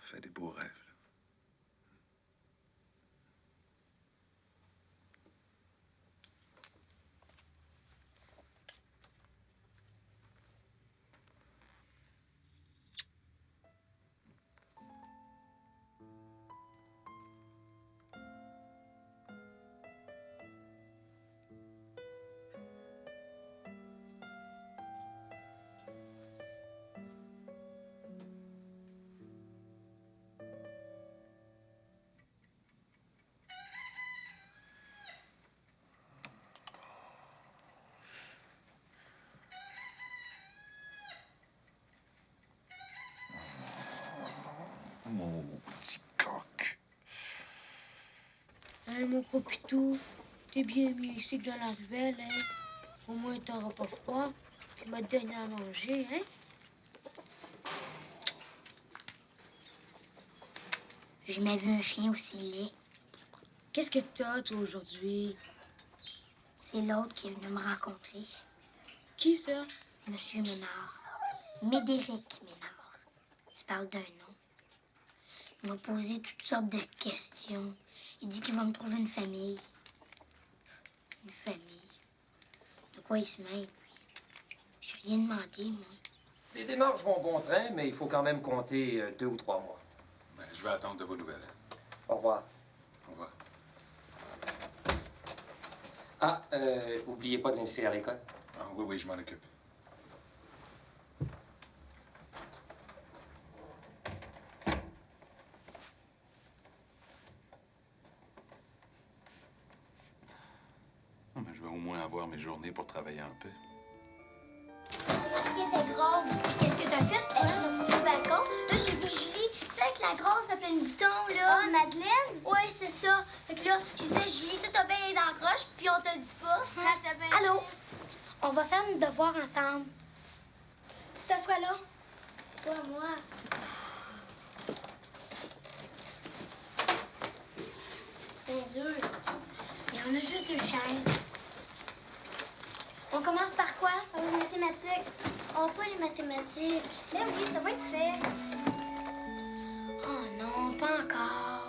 Fais des beaux rêves. Mon petit coq. Hein, mon gros pitou, t'es bien mis ici que dans la ruelle, hein? Au moins, t'auras pas froid. Tu m'as donné à manger, hein? J'ai jamais vu un chien aussi laid. Qu'est-ce que t'as, toi, aujourd'hui? C'est l'autre qui est venu me rencontrer. Qui, ça? Monsieur Ménard. Médéric Ménard. Tu parles d'un nom. Il m'a posé toutes sortes de questions. Il dit qu'il va me trouver une famille. Une famille. De quoi il se mêle, lui? J'ai rien demandé, moi. Les démarches vont bon train, mais il faut quand même compter 2 ou 3 mois. Ben, je vais attendre de vos nouvelles. Au revoir. Au revoir. Ah, oubliez pas de l'inscrire à l'école. Ah, oui, oui, je m'en occupe. Mais je vais au moins avoir mes journées pour travailler un peu. Qui était grosse. Qu'est-ce que t'as fait? Je suis sortie du balcon. Là, j'ai vu Julie. Tu sais, avec la grosse à plein de boutons, là. Ah, Madeleine? Ouais, c'est ça. Fait que là, j'ai dit à Julie, tout a bien été dans la croche, puis on te dit pas. Allô? On va faire nos devoirs ensemble. Tu t'assois là? Toi, moi. C'est bien dur. Mais on a juste 2 chaises. On commence par quoi? Les mathématiques. Oh, pas les mathématiques. Mais oui, ça va être fait. Oh non, pas encore.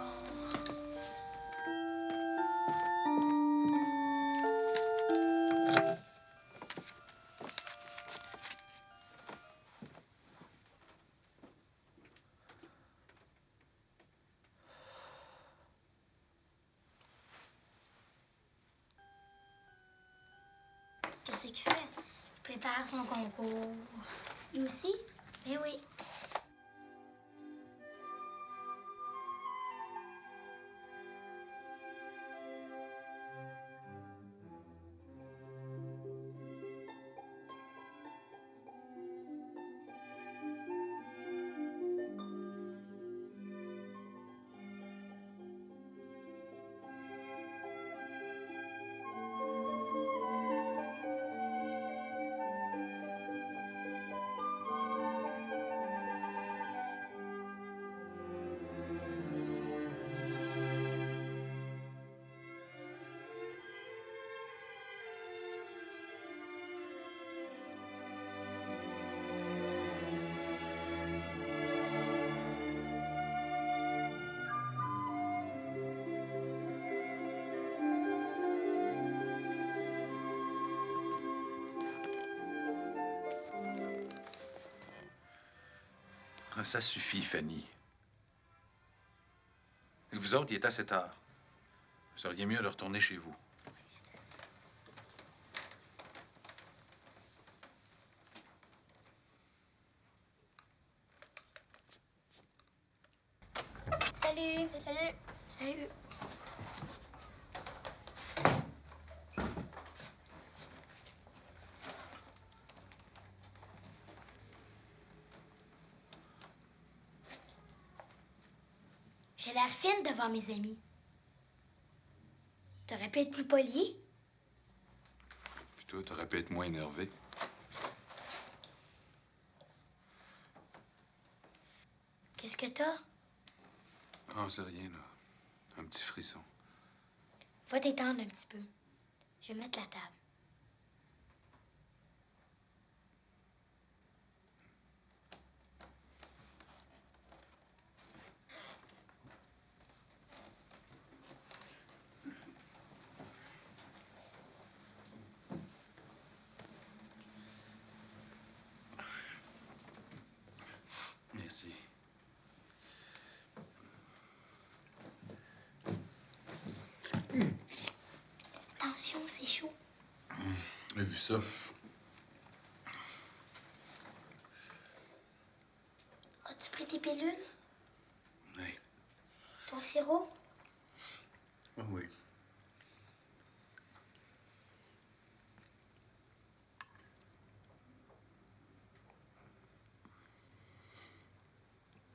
Qu'est-ce qu'il fait? Il prépare son concours. Lui aussi? Eh oui. Ah, ça suffit, Fanny. Et vous autres, il est assez tard. Vous seriez mieux de retourner chez vous. Salut. Salut. Salut. J'ai l'air fine devant mes amis. T'aurais pu être plus poli. Puis toi, t'aurais pu être moins énervé. Qu'est-ce que t'as? Ah, c'est rien, là. Un petit frisson. Va t'étendre un petit peu. Je vais mettre la table. Merci. Attention, c'est chaud. J'ai vu ça. As-tu pris tes pilules? Oui. Ton sirop? Ah oui.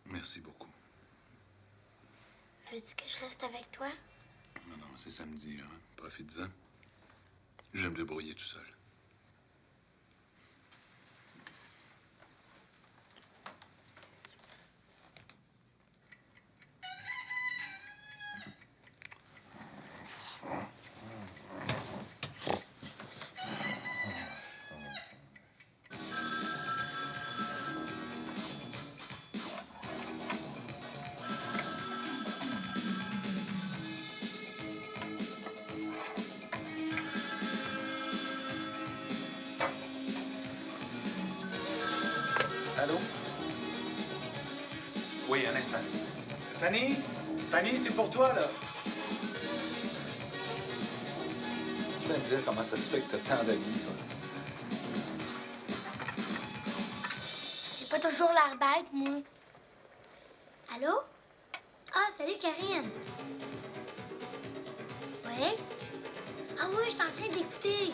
Merci beaucoup. Veux-tu que je reste avec toi? Non, non, c'est samedi, là. Hein? Profite-en. Je vais me débrouiller tout seul. Allô? Oui, un instant. Fanny? Fanny, c'est pour toi, là. Tu vas me dire comment ça se fait que t'as tant d'amis, toi? J'ai pas toujours l'air bête, moi. Allô? Ah, salut, Karine. Oui? Ah oui, je suis en train de l'écouter.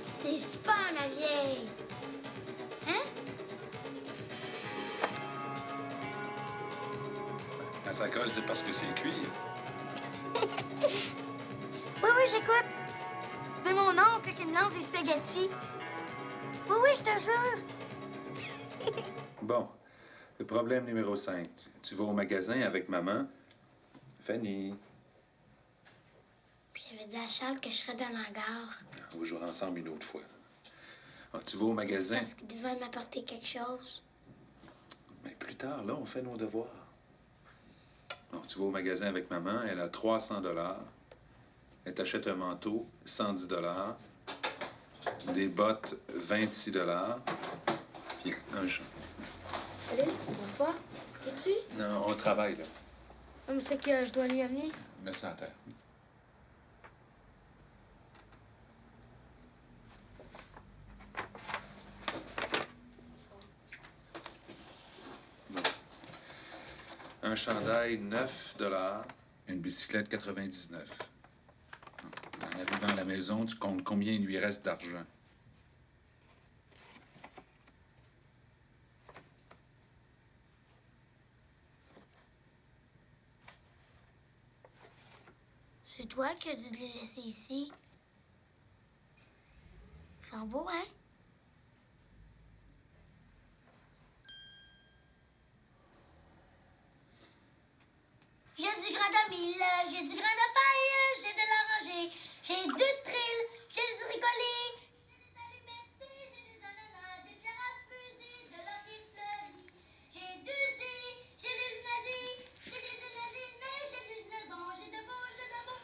C'est super, ma vieille. Hein? Quand ça colle, c'est parce que c'est cuir. Oui, oui, j'écoute. C'est mon oncle qui me lance des spaghettis. Oui, oui, je te jure. Bon. Le problème numéro 5. Tu vas au magasin avec maman. Fanny. Puis j'avais dit à Charles que je serais dans la gare. On va jouer ensemble une autre fois. Ah, tu vas au C'est magasin. parce qu'il devait m'apporter quelque chose. Mais plus tard, là, on fait nos devoirs. Bon, tu vas au magasin avec maman, elle a 300 $. Elle t'achète un manteau, 110 $. Des bottes, 26 $. Puis un chat. Salut, bonsoir. Es-tu? Non, on travaille, là. Mais c'est que je dois lui amener. Mets ça à terre. Un chandail, 9 $. Une bicyclette, 99. En arrivant à la maison, tu comptes combien il lui reste d'argent. C'est toi qui as dit de les laisser ici. Ils sont beaux, hein? J'ai du grain de mil, j'ai du grain de paille, j'ai de l'oranger, j'ai 2 trilles, j'ai du ricolé, j'ai des allumettes, j'ai des ananas, des pierres à fusée, de l'or qui fleurit. J'ai 2 œufs, j'ai des unazis, j'ai des unazines, j'ai des unazons, j'ai de beaux oiseaux.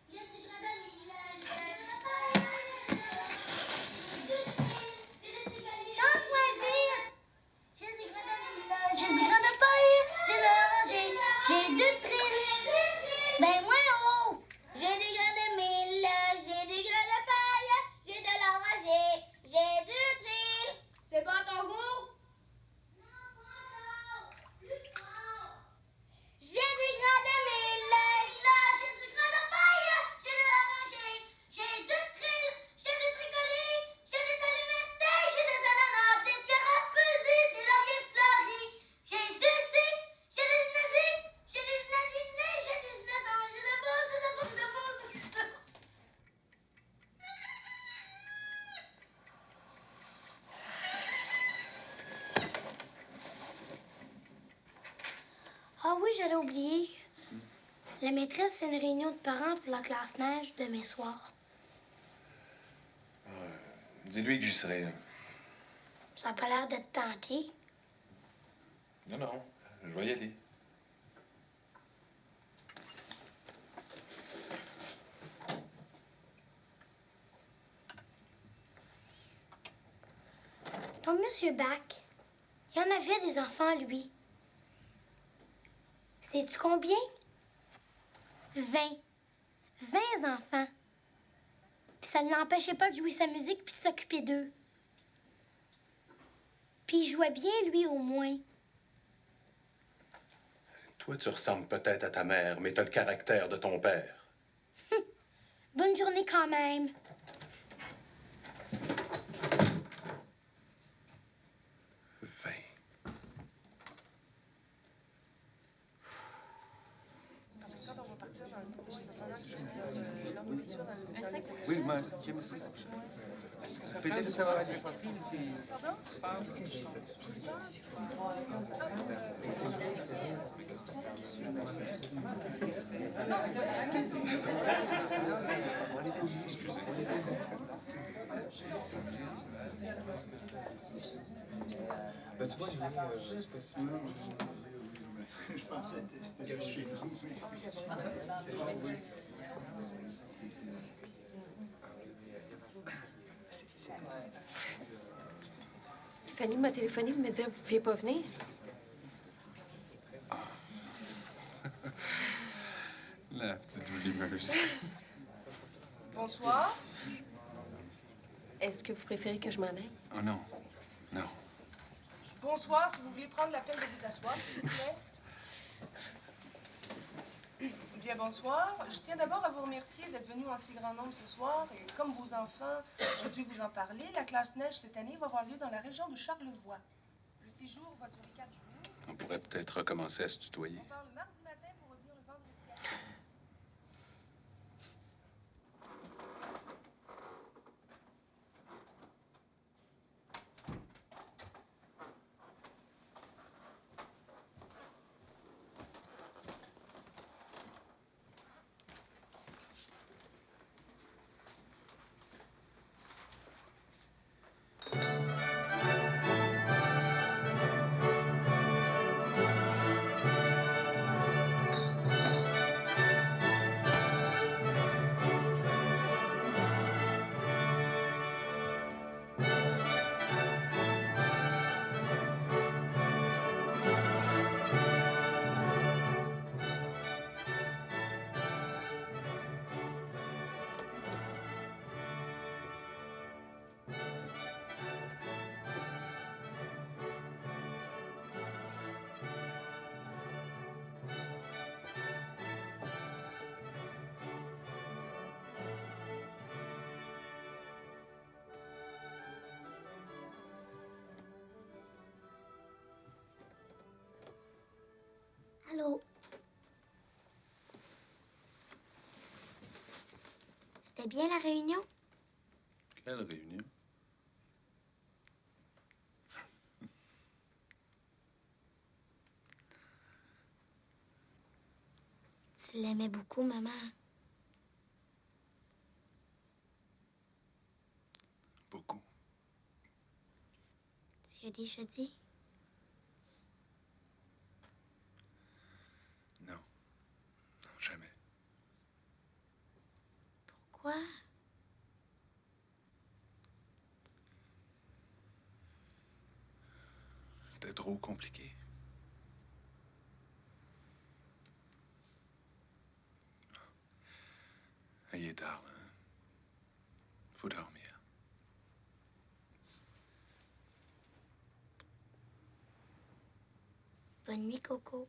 J'ai du grain de mil, j'ai du grain de paille, j'ai de l'oranger. Chante-moi vite! J'ai du grain de mil, j'ai du grain de paille. j'allais oublier. La maîtresse fait une réunion de parents pour la classe neige demain soir. Dis-lui que j'y serai, là. Ça n'a pas l'air de te tenter. Non, non, je vais y aller. Ton monsieur Bach, il y en avait des enfants, lui. Sais-tu combien? 20. 20 enfants. Puis ça ne l'empêchait pas de jouer sa musique puis de s'occuper d'eux. Puis il jouait bien, lui, au moins. Toi, tu ressembles peut-être à ta mère, mais t'as le caractère de ton père. Bonne journée quand même. Oui, moi, j'aime ça. Peut-être ça va être facile si... Ben, tu vois, spécimen, je pensais que c'était chez nous. Fanny m'a téléphoné pour me dire que vous ne pouviez pas venir. La petite volimeuse. Bonsoir. Est-ce que vous préférez que je m'en aille? Oh non, non. Bonsoir, si vous voulez prendre la peine de vous asseoir, s'il vous plaît. Bien, bonsoir. Je tiens d'abord à vous remercier d'être venu en si grand nombre ce soir. Et comme vos enfants ont dû vous en parler, la classe neige cette année va avoir lieu dans la région de Charlevoix. Le séjour va durer 4 jours. On pourrait peut-être recommencer à se tutoyer. On part le mardi matin pour revenir le vendredi après. Allô? C'était bien la réunion? Quelle réunion? Tu l'aimais beaucoup, maman. Beaucoup. Tu as déjà dit? Non. Non, jamais. Pourquoi? C'était trop compliqué. Il est tard, là. Faut dormir. Bonne nuit, Coco.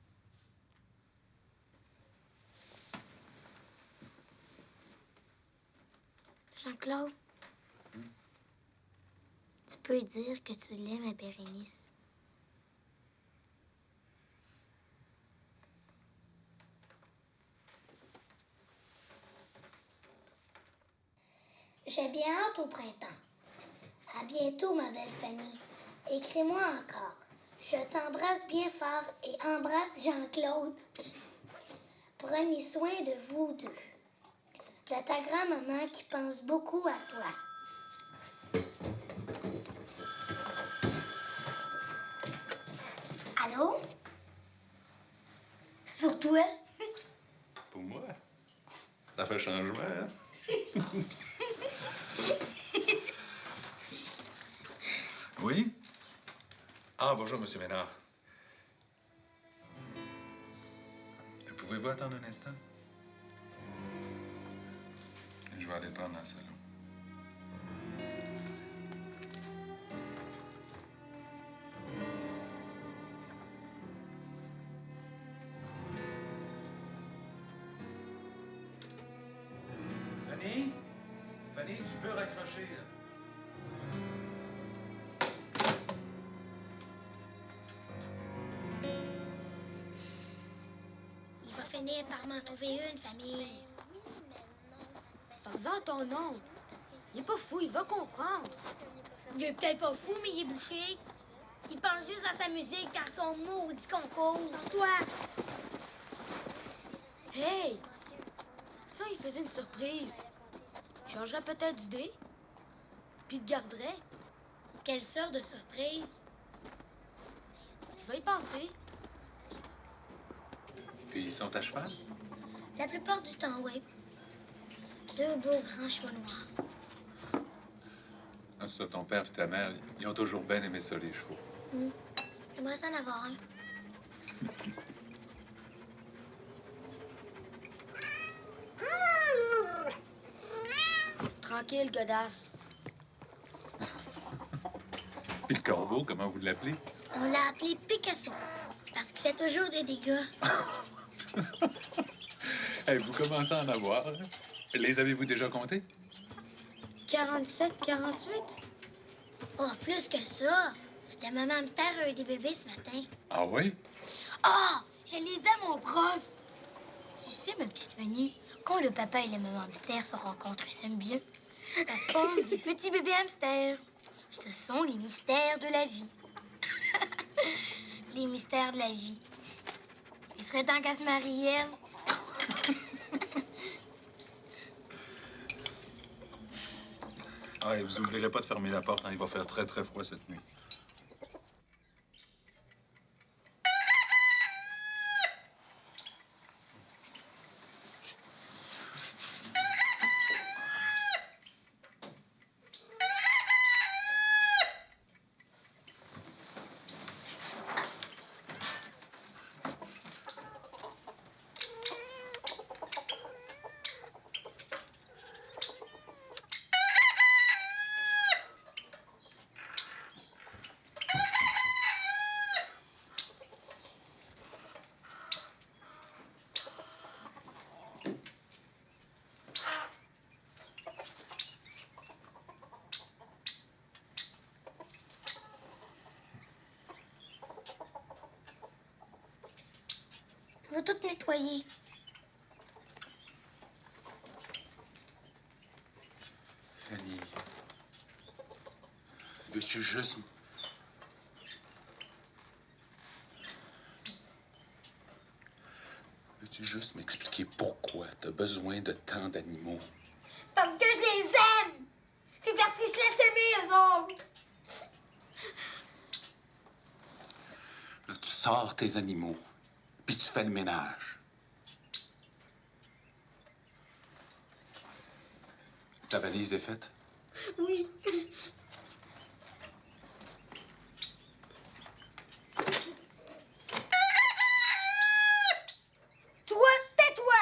Jean-Claude, tu peux dire que tu l'aimes à Bérénice. J'ai bien hâte au printemps. À bientôt, ma belle Fanny. Écris-moi encore. Je t'embrasse bien fort et embrasse Jean-Claude. Prenez soin de vous deux. De ta grand-maman qui pense beaucoup à toi. Allô? C'est pour toi? Pour moi? Ça fait changement, hein? Oui? Ah, bonjour, Monsieur Ménard. Pouvez-vous attendre un instant? Je vais aller le prendre dans le salon. Fanny? Fanny, tu peux raccrocher, là. Il va finir par m'en trouver une, famille. Parle-en ton nom. Il est pas fou, il va comprendre. Il est peut-être pas fou, mais il est bouché. Il pense juste à sa musique, à son maudit concours. Toi! Hey! Ça, il faisait une surprise. Il changerait peut-être d'idée. Puis il te garderait. Quelle sorte de surprise? Je vais y penser. Puis ils sont à cheval? La plupart du temps, oui. Deux beaux grands chevaux noirs. Ah, c'est ça, ton père et ta mère, ils ont toujours bien aimé ça, les chevaux. J'aimerais en avoir un. Tranquille, godasse. Puis le corbeau, comment vous l'appelez? On l'a appelé Picasso. Parce qu'il fait toujours des dégâts. Hey, vous commencez à en avoir. Hein? Les avez-vous déjà comptés? 47, 48? Oh, plus que ça. La maman hamster a eu des bébés ce matin. Ah oui? Ah! Je l'ai dit à mon prof. Tu sais, ma petite Fanny, quand le papa et la maman hamster se rencontrent, ils s'aiment bien. Ça forme des petits bébés hamsters. Ce sont les mystères de la vie. Les mystères de la vie. Il serait temps qu'elle se marie, elle. Ah, et vous n'oublierez pas de fermer la porte, hein, il va faire très, très froid cette nuit. Je veux tout nettoyer. Fanny, veux-tu juste... Veux-tu juste m'expliquer pourquoi t'as besoin de tant d'animaux? Parce que je les aime! Puis parce qu'ils se laissent aimer, eux autres! Là, tu sors tes animaux, puis tu fais le ménage. Ta valise est faite? Oui. Toi, tais-toi!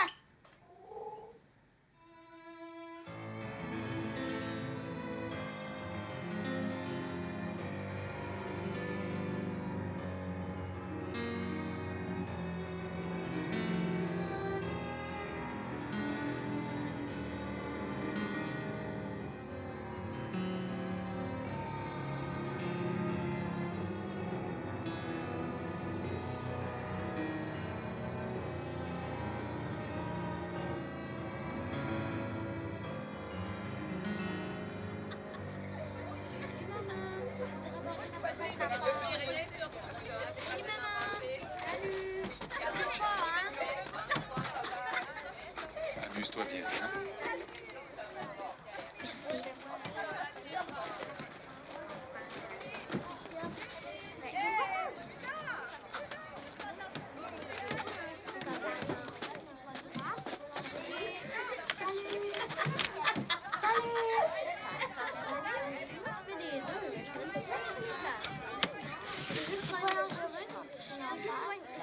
Repose-toi bien, hein? Merci.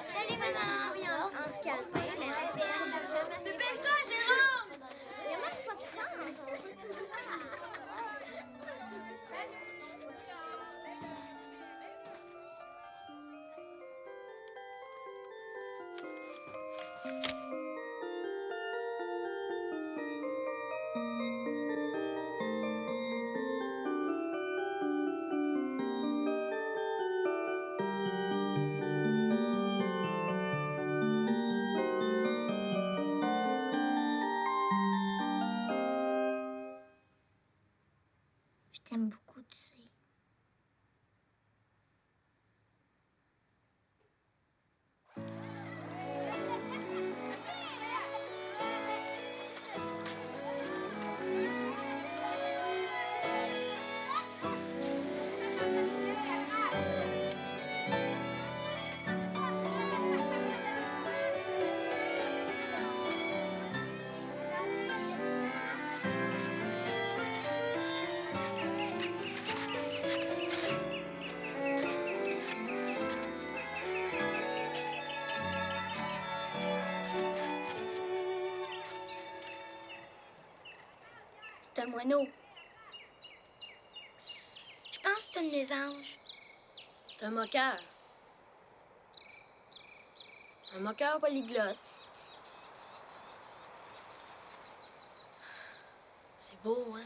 Salut, maman! Un scalpel, mais un scalpel. Dépêche-toi, Gérard! Je t'aime beaucoup, tu sais. C'est un moineau. Je pense que c'est un de mes anges. C'est un moqueur. Un moqueur polyglotte. C'est beau, hein?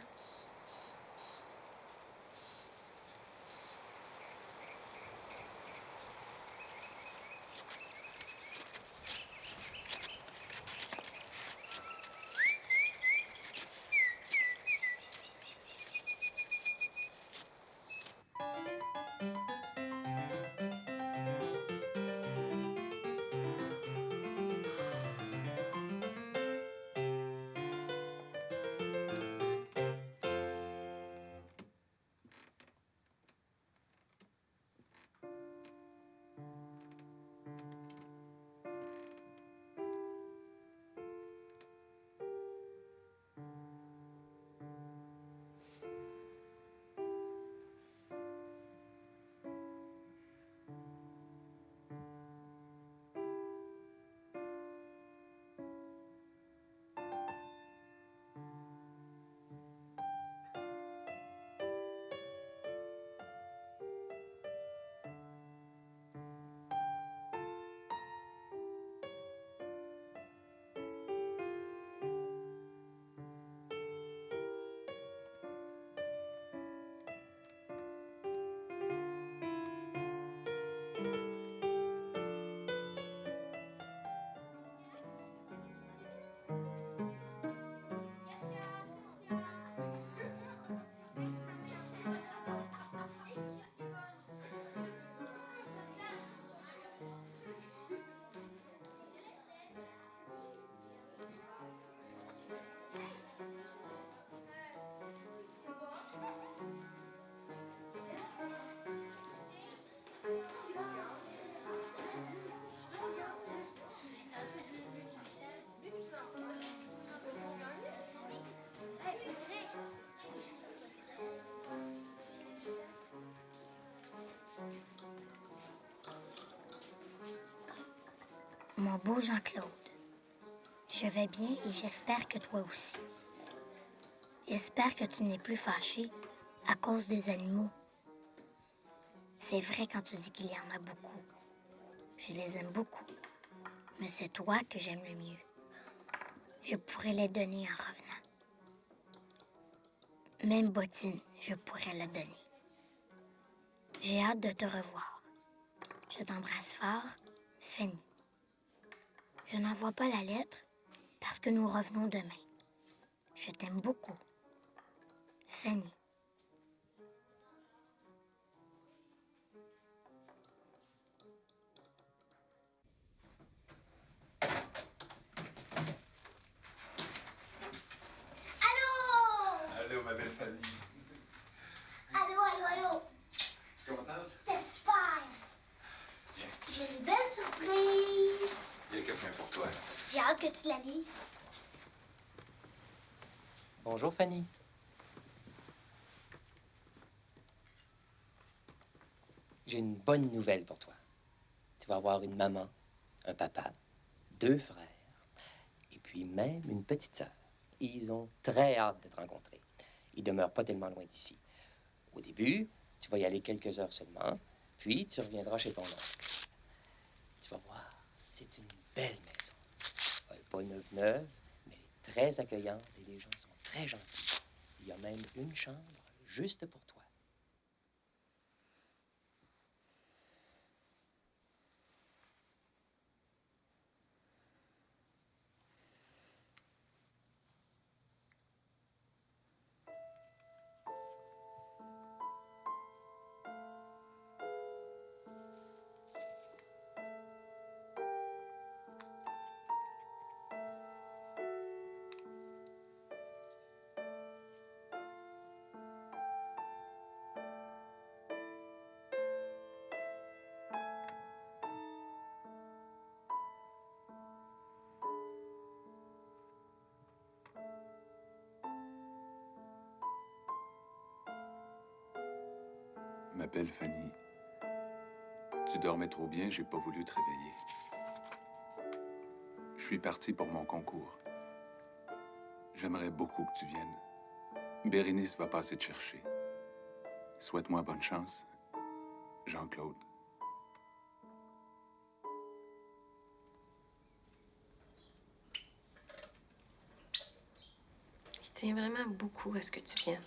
Mon beau Jean-Claude, je vais bien et j'espère que toi aussi. J'espère que tu n'es plus fâché à cause des animaux. C'est vrai quand tu dis qu'il y en a beaucoup. Je les aime beaucoup, mais c'est toi que j'aime le mieux. Je pourrais les donner en revenant. Même Bottine, je pourrais la donner. J'ai hâte de te revoir. Je t'embrasse fort, Fanny. Je n'envoie pas la lettre parce que nous revenons demain. Je t'aime beaucoup, Fanny. ma belle Fanny. Allô. Tu es contente? C'était super. Viens. J'ai une belle surprise. Il y a quelqu'un pour toi. J'ai hâte que tu la lises. Bonjour, Fanny. J'ai une bonne nouvelle pour toi. Tu vas avoir une maman, un papa, 2 frères, et puis même une petite sœur. Ils ont très hâte de te rencontrer. Ils demeurent pas tellement loin d'ici. Au début, tu vas y aller quelques heures seulement, puis tu reviendras chez ton oncle. Tu vas voir, c'est une belle maison. Pas neuve, mais très accueillante et les gens sont très gentils. Il y a même une chambre juste pour toi. Ma belle Fanny, tu dormais trop bien, j'ai pas voulu te réveiller. Je suis parti pour mon concours. J'aimerais beaucoup que tu viennes. Bérénice va passer te chercher. Souhaite-moi bonne chance. Jean-Claude. Il tient vraiment beaucoup à ce que tu viennes.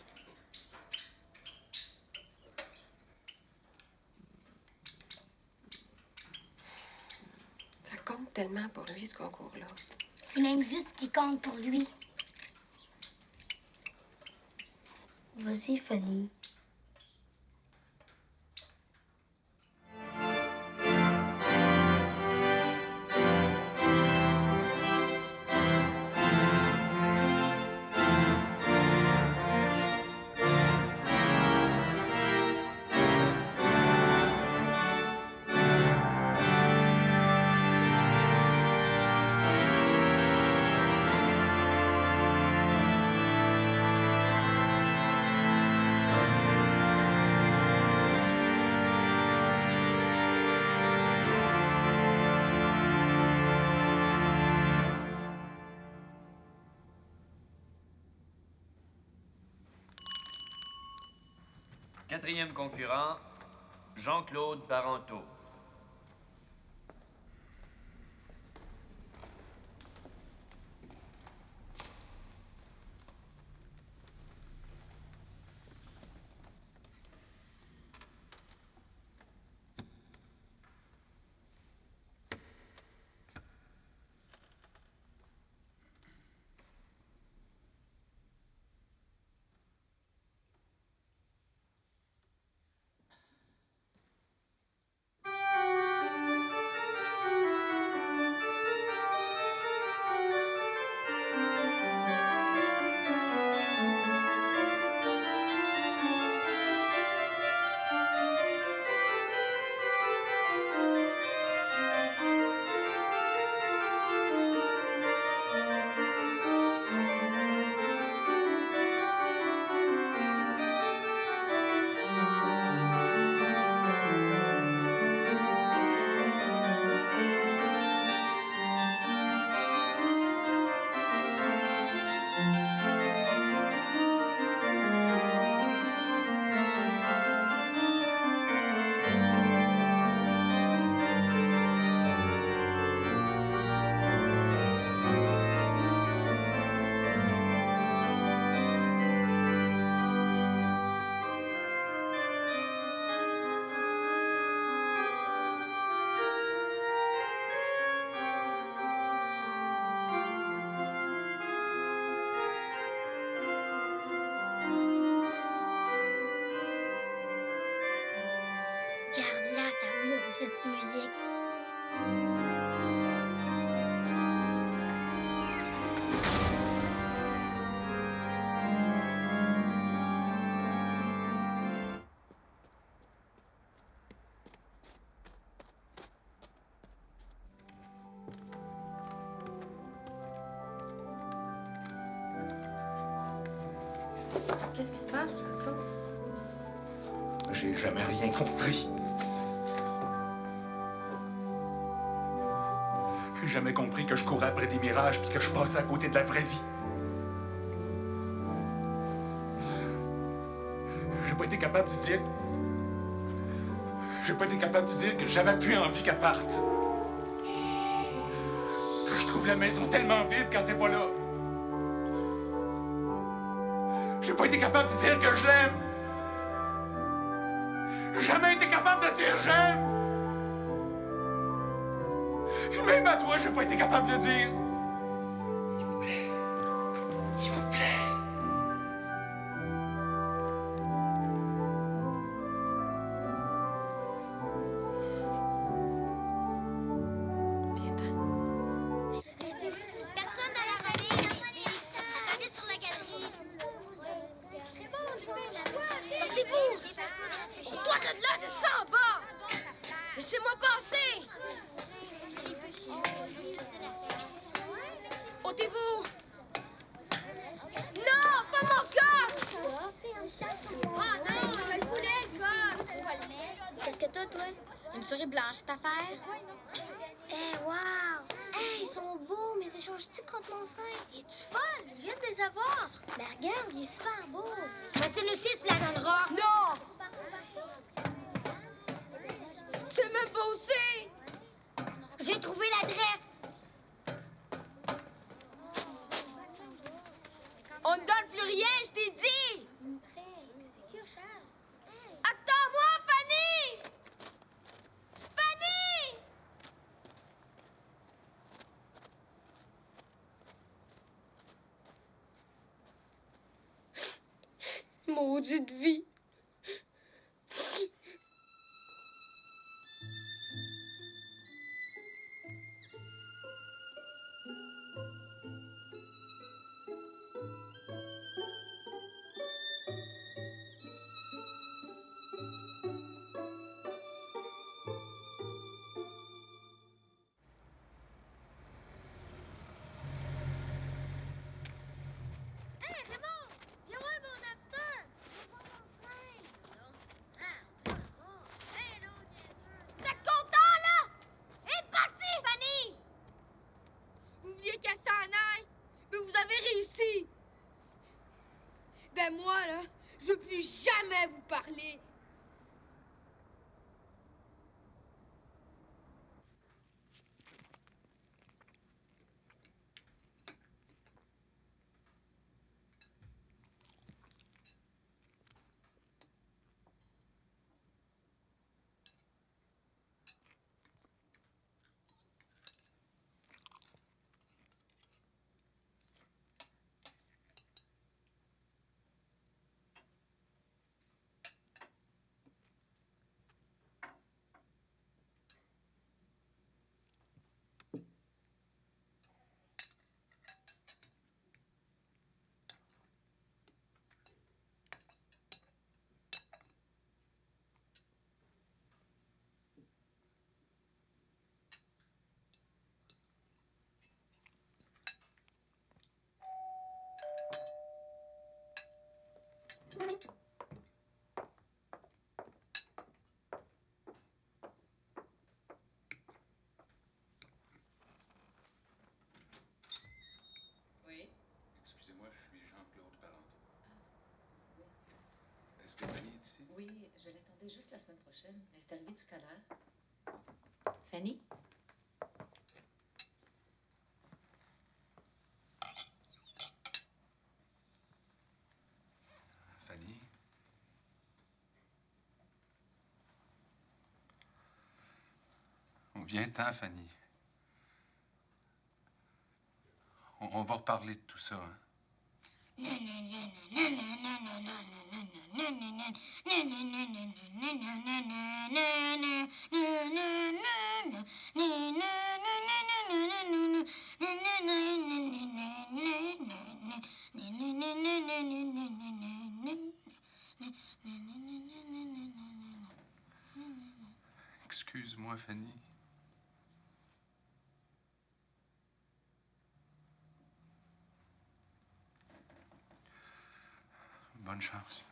Ça compte tellement pour lui, ce concours-là. C'est même juste ce qui compte pour lui. Vas-y, Fanny. Quatrième concurrent, Jean-Claude Parenteau. Garde-la, ta maudite musique. Qu'est-ce qui se passe, Jean-Claude? J'ai jamais rien compris. J'ai jamais compris que je courais après des mirages puis que je passais à côté de la vraie vie. J'ai pas été capable de dire... J'ai pas été capable de dire que j'avais plus envie qu'elle parte. Je trouve la maison tellement vide quand t'es pas là. J'ai pas été capable de dire que je l'aime. J'ai jamais été capable de dire j'aime. Et même à toi, j'ai pas été capable de le dire. S'il vous plaît. S'il vous plaît. Personne dans la famille. Attendez sur la galerie. Tassez-vous! Toi de là, descends en bas! Laissez-moi passer! Ôtez-vous! Non, pas mon corps! Ah non, je le voulais, le corps. Qu'est-ce que t'as, toi? Une souris blanche, cette affaire? Eh, wow! Hey, ils sont beaux, mais échanges-tu contre mon sein? Es-tu folle? Je viens de les avoir. Mais regarde, il est super beau. Mathilde aussi, tu la donneras. Non! C'est même pas aussi! J'ai trouvé l'adresse. On ne donne plus rien, je t'ai dit! Attends-moi, Fanny! Fanny! Maudite vie! Hey, Raymond! Viens voir mon hamster! Viens voir mon sein! Hey, là, niaiseux! Vous êtes content, là? Et parti, Fanny! Vous vouliez qu'elle s'en aille, mais vous avez réussi. Ben moi, là, je veux plus jamais vous parler. Oui. Excusez-moi, je suis Jean-Claude Parenteau. Est-ce que Fanny est ici? Oui, je l'attendais juste la semaine prochaine. Elle est arrivée tout à l'heure. Fanny? Fanny? Viens-t'en, Fanny. On va reparler de tout ça, hein? Excuse-moi, Fanny. bonne chance.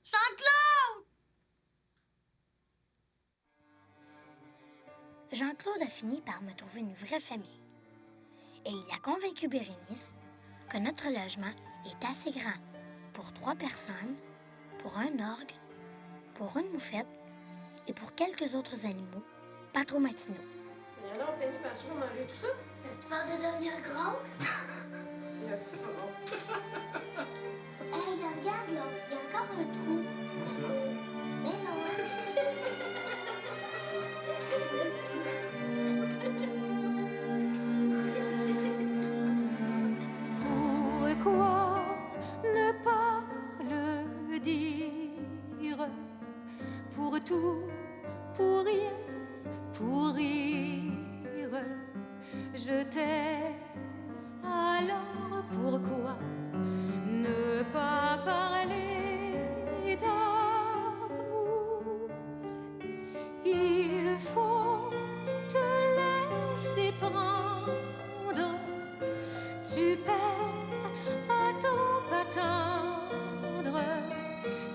Jean-Claude! Jean-Claude a fini par me trouver une vraie famille. Et il a convaincu Bérénice que notre logement est assez grand pour 3 personnes, pour un orgue, pour une moufette et pour quelques autres animaux pas trop matinaux. Et alors, Fanny, penses-tu qu'on manger tout ça? T'as peur de devenir grosse? Le front. Hey, regarde là, il y a encore un trou. C'est ça? Mais non. Pourquoi ne pas le dire? Pour tout, pour rien, pour rire. Je t'aime, alors pourquoi ne pas parler d'amour? Il faut te laisser prendre. Tu perds à trop attendre.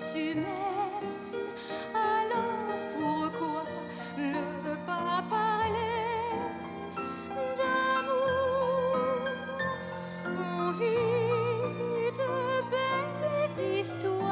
Tu m'aimes, alors pourquoi ne pas parler d'amour? On vit de belles histoires.